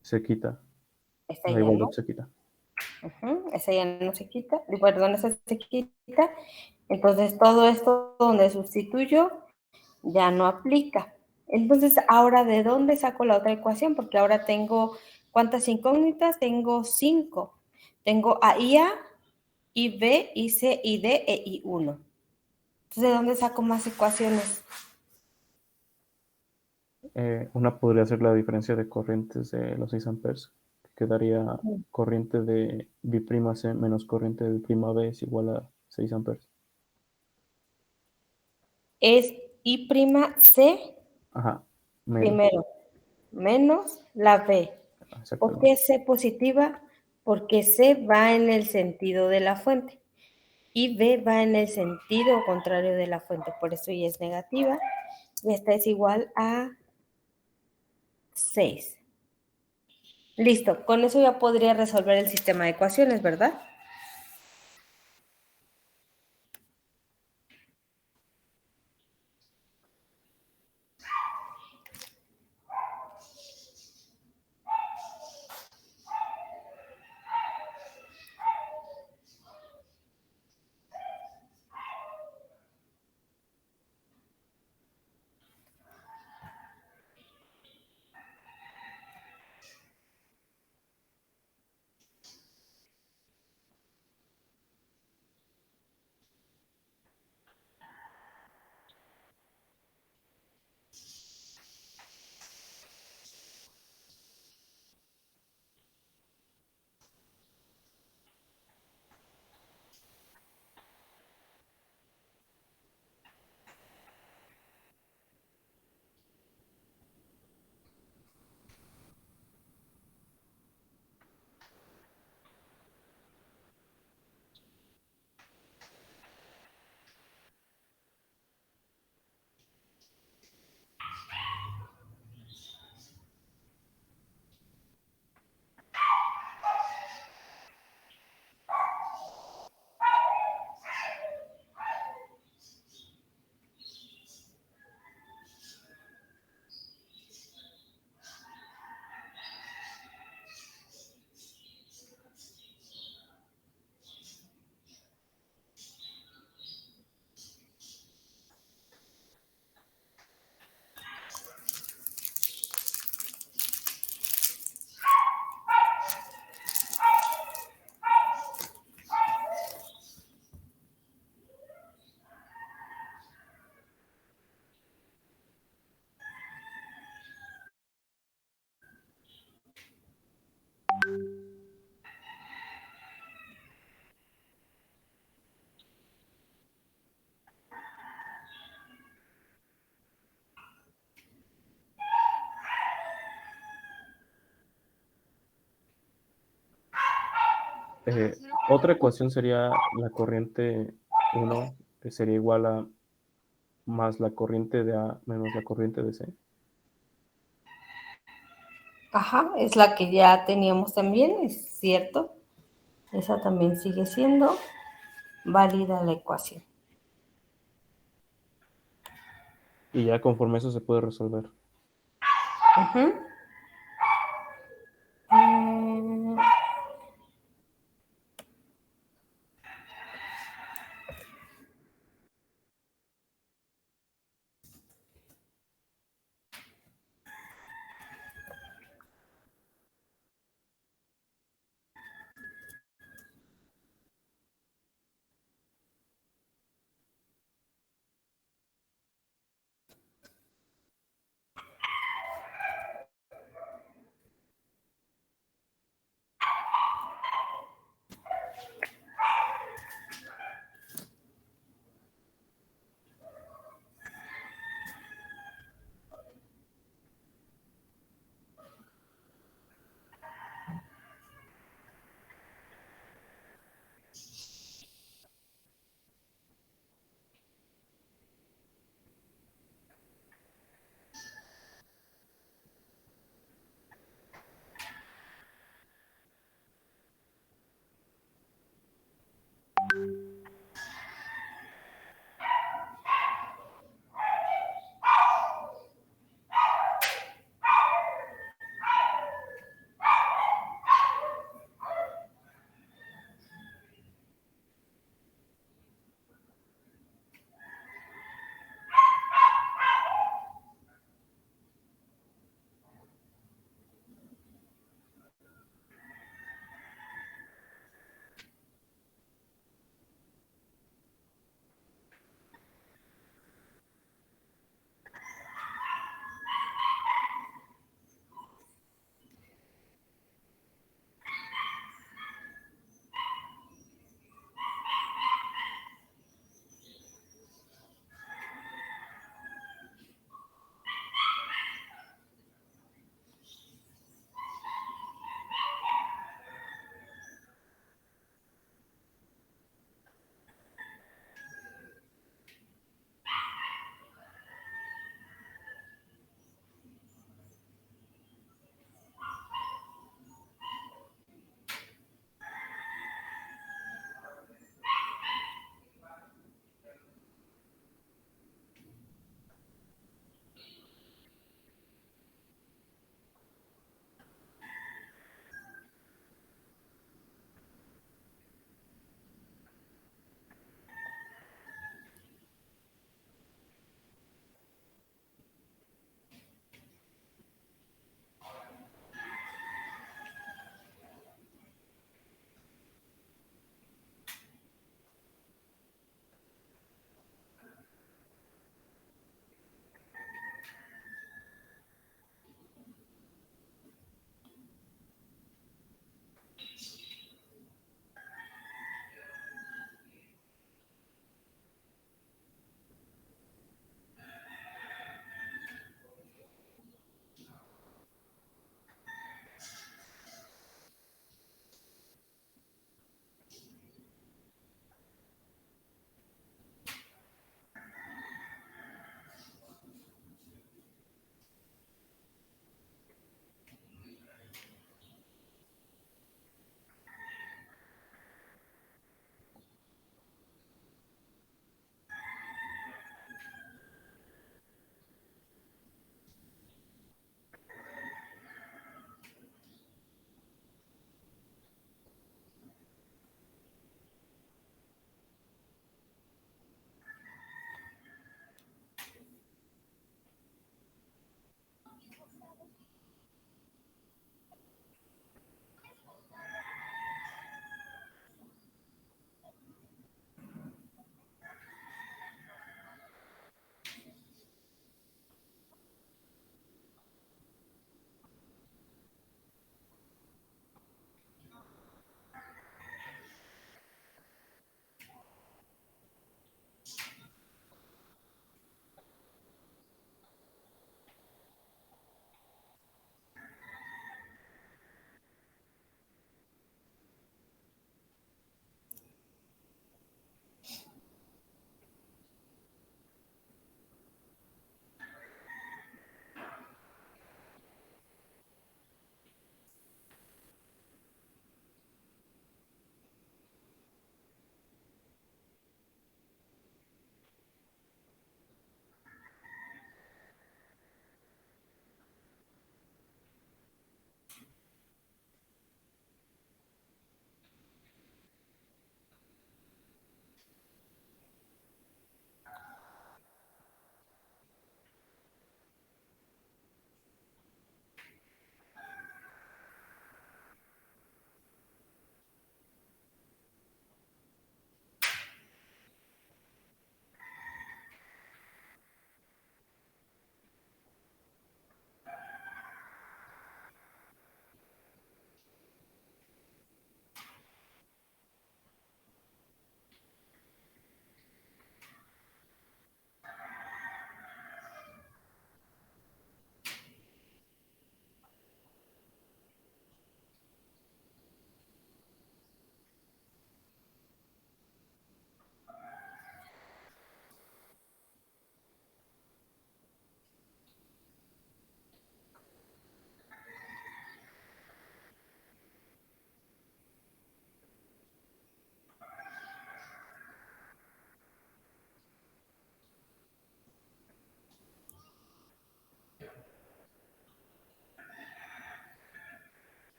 Se quita. Esta La ya igualdad no. se quita. Esa ya no se quita. Perdón, esa se quita. Entonces todo esto donde sustituyo ya no aplica. Entonces, ahora, ¿de dónde saco la otra ecuación? Porque ahora tengo, ¿cuántas incógnitas? Tengo 5. Tengo a IA, IB, IC, ID e I1. Entonces, ¿de dónde saco más ecuaciones? Una podría ser la diferencia de corrientes de los 6 amperes. Quedaría corriente de B'C menos corriente de B'B es igual a 6 amperes. Es I'C Ajá, menos. primero, menos la B. ¿Por Exactamente. qué C positiva? Porque C va en el sentido de la fuente y B va en el sentido contrario de la fuente, por eso Y es negativa y esta es igual a 6. Listo, con eso ya podría resolver el sistema de ecuaciones, ¿verdad? Otra ecuación sería la corriente 1, que sería igual a más la corriente de A menos la corriente de C. Ajá, es la que ya teníamos también, es cierto. Esa también sigue siendo válida la ecuación. Y ya conforme eso se puede resolver. Ujú. Mm,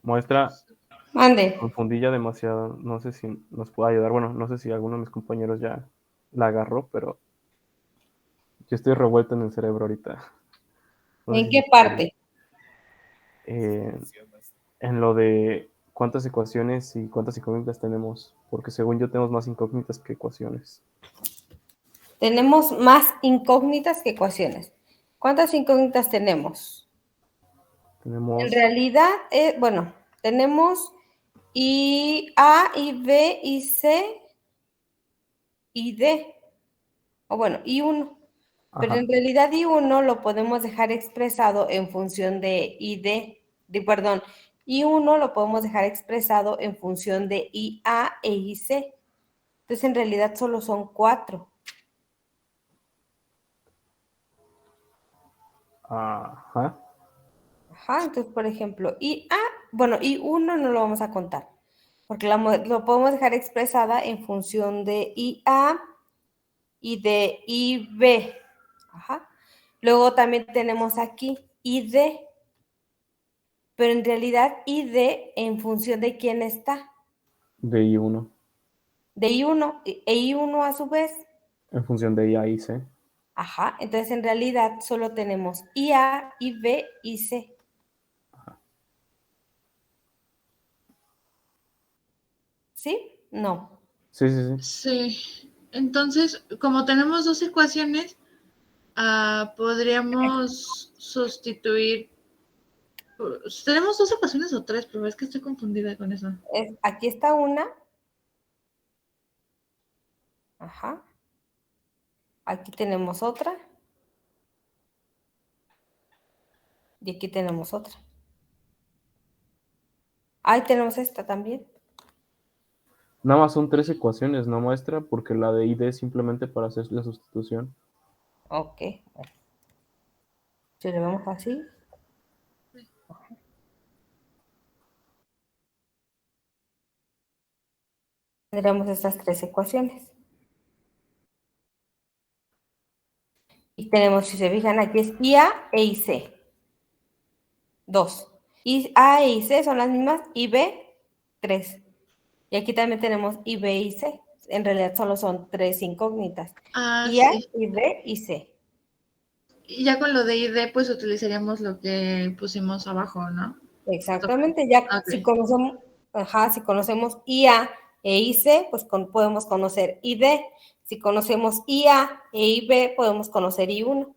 Maestra, Mande. confundí ya demasiado. No sé si nos puede ayudar. Bueno, no sé si alguno de mis compañeros ya la agarró, pero yo estoy revuelto en el cerebro ahorita. No sé ¿En si qué se puede. parte? En lo de cuántas ecuaciones y cuántas incógnitas tenemos, porque según yo tenemos más incógnitas que ecuaciones. Tenemos más incógnitas que ecuaciones. ¿Cuántas incógnitas tenemos? En Tenemos, realidad, bueno, tenemos y A, y B, y C, y D. O bueno, y 1. Pero ajá, en realidad I1 lo podemos dejar expresado en función de ID, perdón, I1 lo podemos dejar expresado en función de IA e IC. Entonces en realidad solo son 4. ajá, Ajá, entonces por ejemplo, IA, bueno, I1 no lo vamos a contar, porque lo podemos dejar expresada en función de IA y de IB. Ajá. Luego también tenemos aquí ID, pero en realidad ID en función de quién está, de I1, de I1, e I1 a su vez, en función de IA y C. ajá, entonces en realidad solo tenemos IA, IB y C. ¿Sí? No. Sí, sí, sí. Sí. Entonces, como tenemos dos ecuaciones, podríamos sustituir. ¿Tenemos dos ecuaciones o tres? Pero es que estoy confundida con eso. Aquí está una, ajá, aquí tenemos otra y aquí tenemos otra. Ahí tenemos esta también. Nada más son 3 ecuaciones, ¿no, maestra? Porque la de ID es simplemente para hacer la sustitución. Ok, bueno, si lo vemos así, tendremos estas 3 ecuaciones. Y tenemos, si se fijan, aquí es IA e IC. 2. Y A y C son las mismas, y B, 3. Y aquí también tenemos I, B y C. En realidad solo son 3 incógnitas. I, A, Sí. I, B y C. Y ya con lo de ID, pues utilizaríamos lo que pusimos abajo, ¿no? Exactamente, ya si Ok. conocemos, ajá, si conocemos IA e IC, pues podemos conocer ID. Si conocemos IA e IB, podemos conocer I1.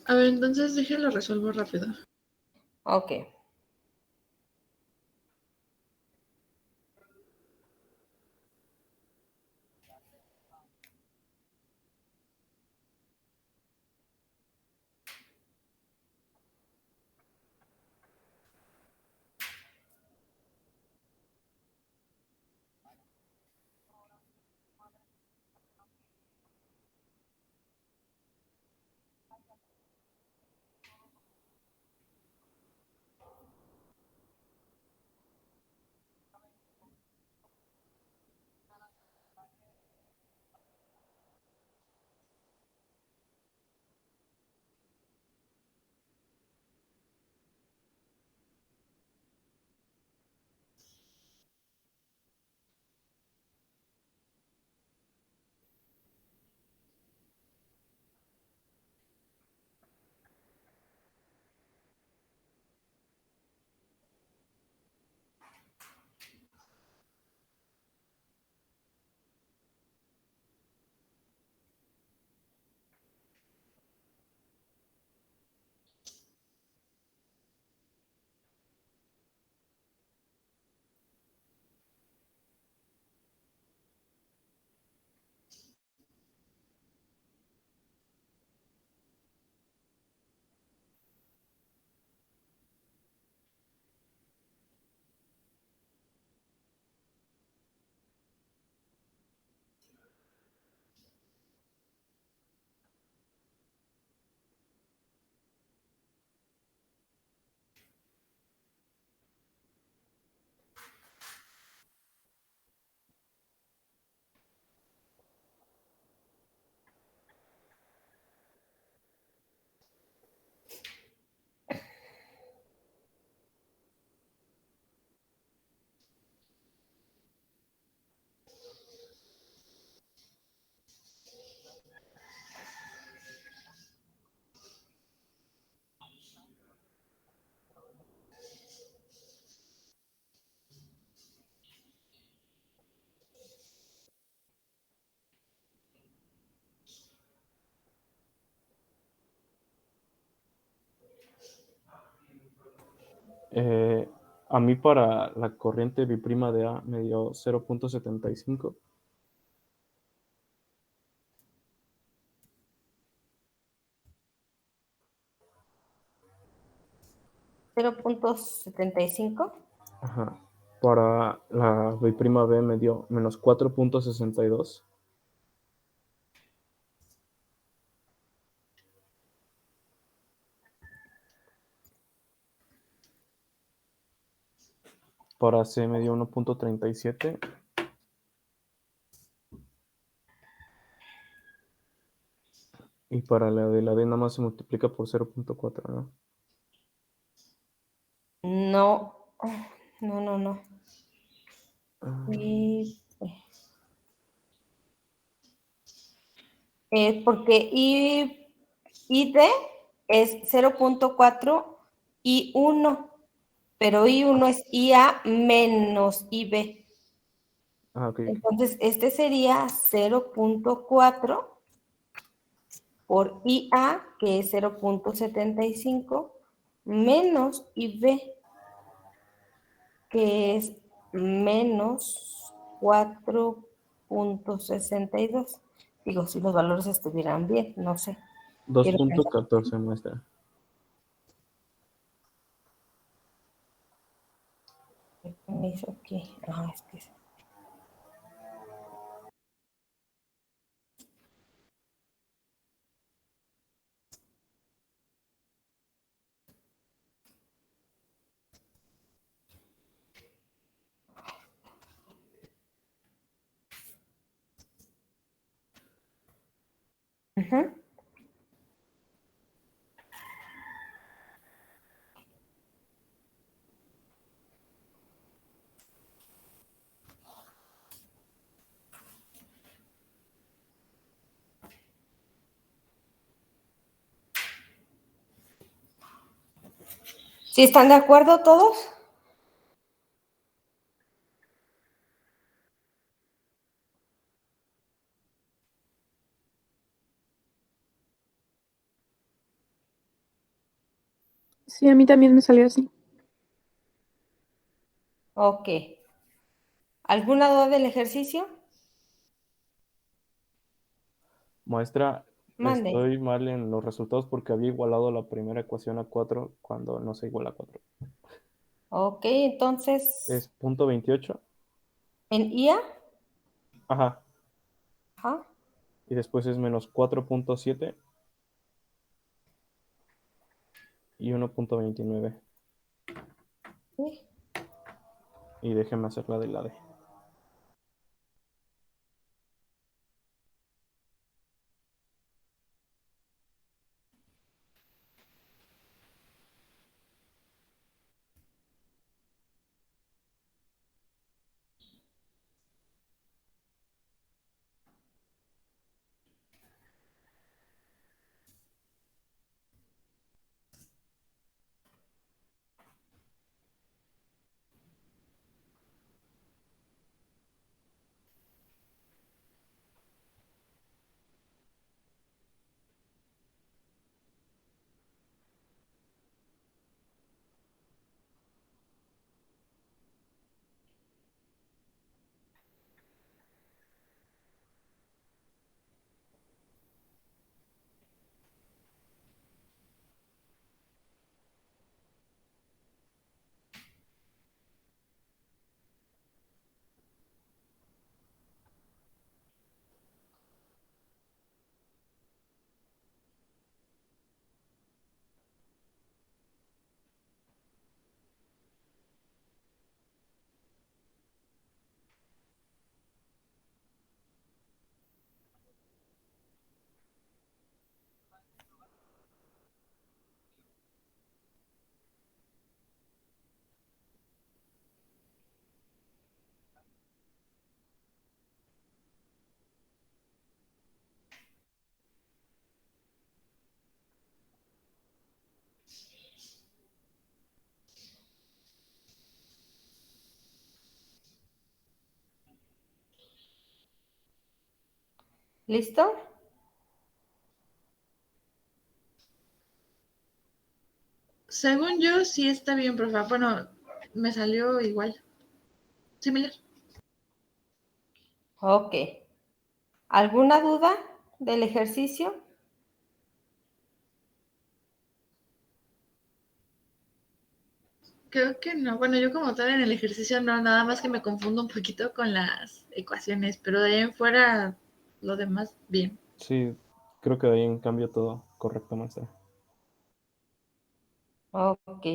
A ver, entonces déjenlo resuelvo rápido. Ok. Eh, a mí para la corriente biprima de A me dio 0.75. 0.75. Ajá. Para la biprima B me dio menos 4.62. Para C me dio 1.37. Y para la de la D nada más se multiplica por 0.4, ¿no? No, no. Ah, Y, porque ID es 0.4 y 1, pero I1 es IA menos IB. ok. Entonces, este sería 0.4 por IA, que es 0.75, menos IB, que es menos 4.62. Digo, si los valores estuvieran bien, no sé. Quiero pensar. 2.14 muestra. ¿Qué me hizo aquí? Es que Ujú. ¿Sí están de acuerdo todos? Sí, a mí también me salió así. Ok. ¿Alguna duda del ejercicio? Maestra, Mande. estoy mal en los resultados porque había igualado la primera ecuación a 4 cuando no se iguala a 4. Ok, entonces, Es punto 28. en IA, Ajá. ajá, Y después es menos 4.7 y 1.29. sí. Y déjeme hacer la de la D. ¿Listo? Según yo, sí está bien, profe. Bueno, me salió igual. Similar. Ok. ¿Alguna duda del ejercicio? Creo que no. Bueno, yo como tal en el ejercicio no, nada más que me confundo un poquito con las ecuaciones, pero de ahí en fuera lo demás bien. Sí, creo que de ahí en cambio todo correcto, maestra. Ok.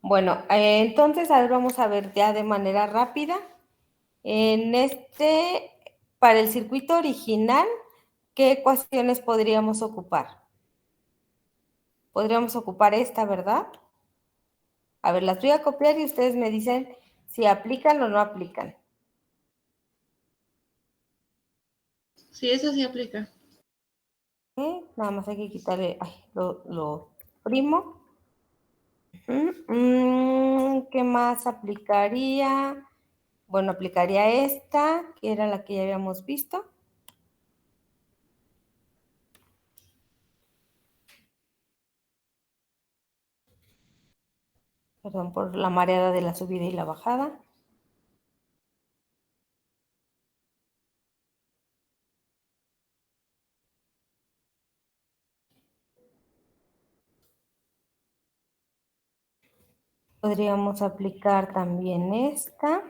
Bueno, entonces a ver, vamos a ver ya de manera rápida. Para el circuito original, ¿qué ecuaciones podríamos ocupar? Podríamos ocupar esta, ¿verdad? A ver, las voy a copiar y ustedes me dicen si aplican o no aplican. Sí, eso sí aplica. Nada más hay que quitarle, ay, lo primo. ¿Qué más aplicaría? Bueno, aplicaría esta, que era la que ya habíamos visto. Perdón por la mareada de la subida y la bajada. Podríamos aplicar también esta.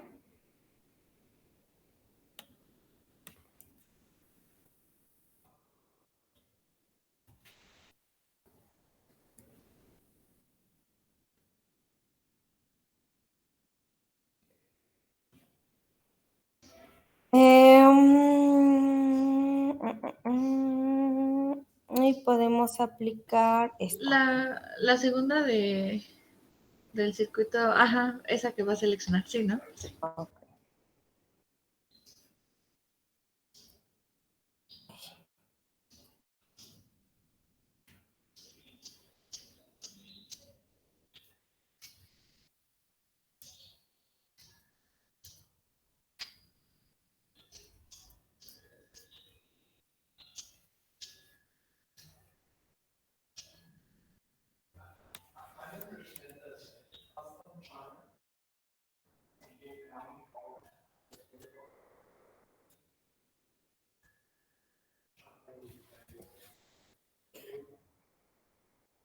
Y podemos aplicar esta. La segunda del circuito, ajá, esa que va a seleccionar, sí, ¿no? Sí.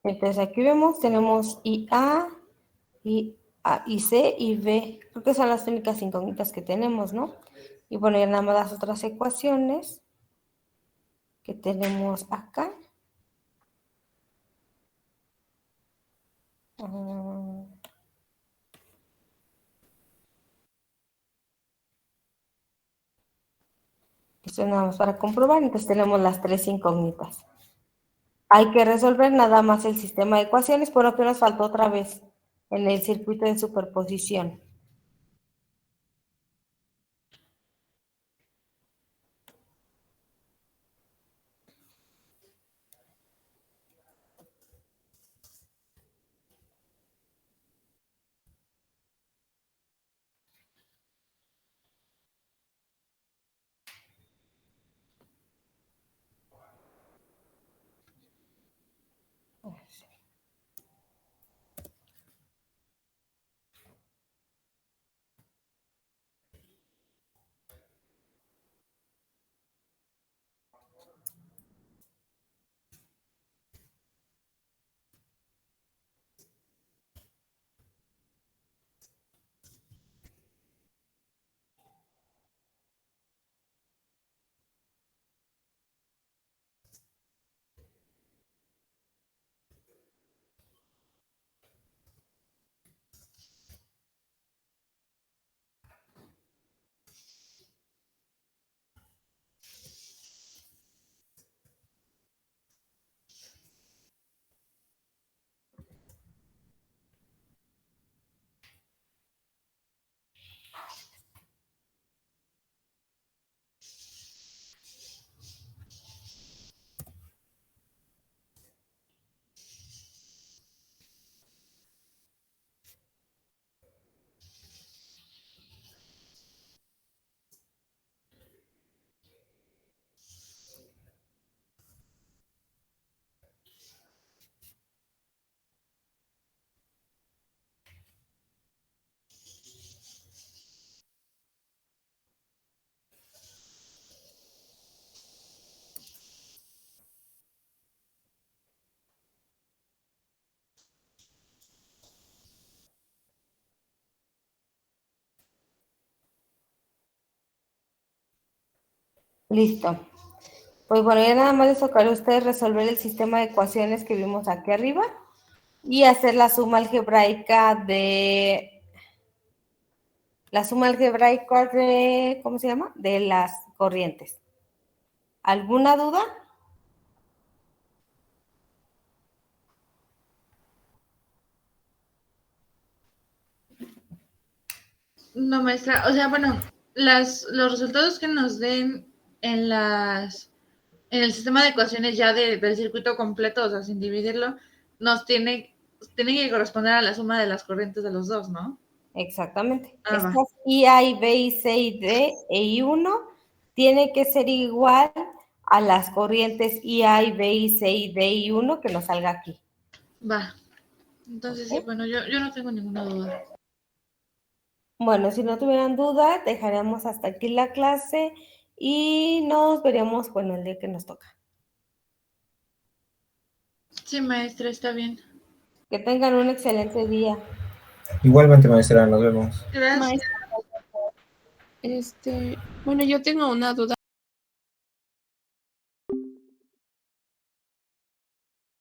Entonces aquí vemos, tenemos IA, y C y B. Creo que son las únicas incógnitas que tenemos, ¿no? Y bueno, ya nada más las otras ecuaciones que tenemos acá. Esto es nada más para comprobar, entonces tenemos las tres incógnitas. Hay que resolver nada más el sistema de ecuaciones, por lo que nos faltó otra vez en el circuito de superposición. Listo. Pues bueno, ya nada más les tocará a ustedes resolver el sistema de ecuaciones que vimos aquí arriba y hacer la suma algebraica de... ¿cómo se llama? De las corrientes. ¿Alguna duda? No, maestra, o sea, bueno, los resultados que nos den en el sistema de ecuaciones ya del circuito completo, o sea, sin dividirlo, tiene que corresponder a la suma de las corrientes de los dos, ¿no? Exactamente. Ah, va. Estas IA y B y C y D e I1 tiene que ser igual a las corrientes IA y B y C y D y 1 que nos salga aquí. Va. Entonces, sí, bueno, yo no tengo ninguna duda. Bueno, si no tuvieran duda, dejaremos hasta aquí la clase y nos veremos, bueno, el día que nos toca. Sí, maestra, está bien. Que tengan un excelente día. Igualmente, maestra, nos vemos. Gracias. Bueno, yo tengo una duda.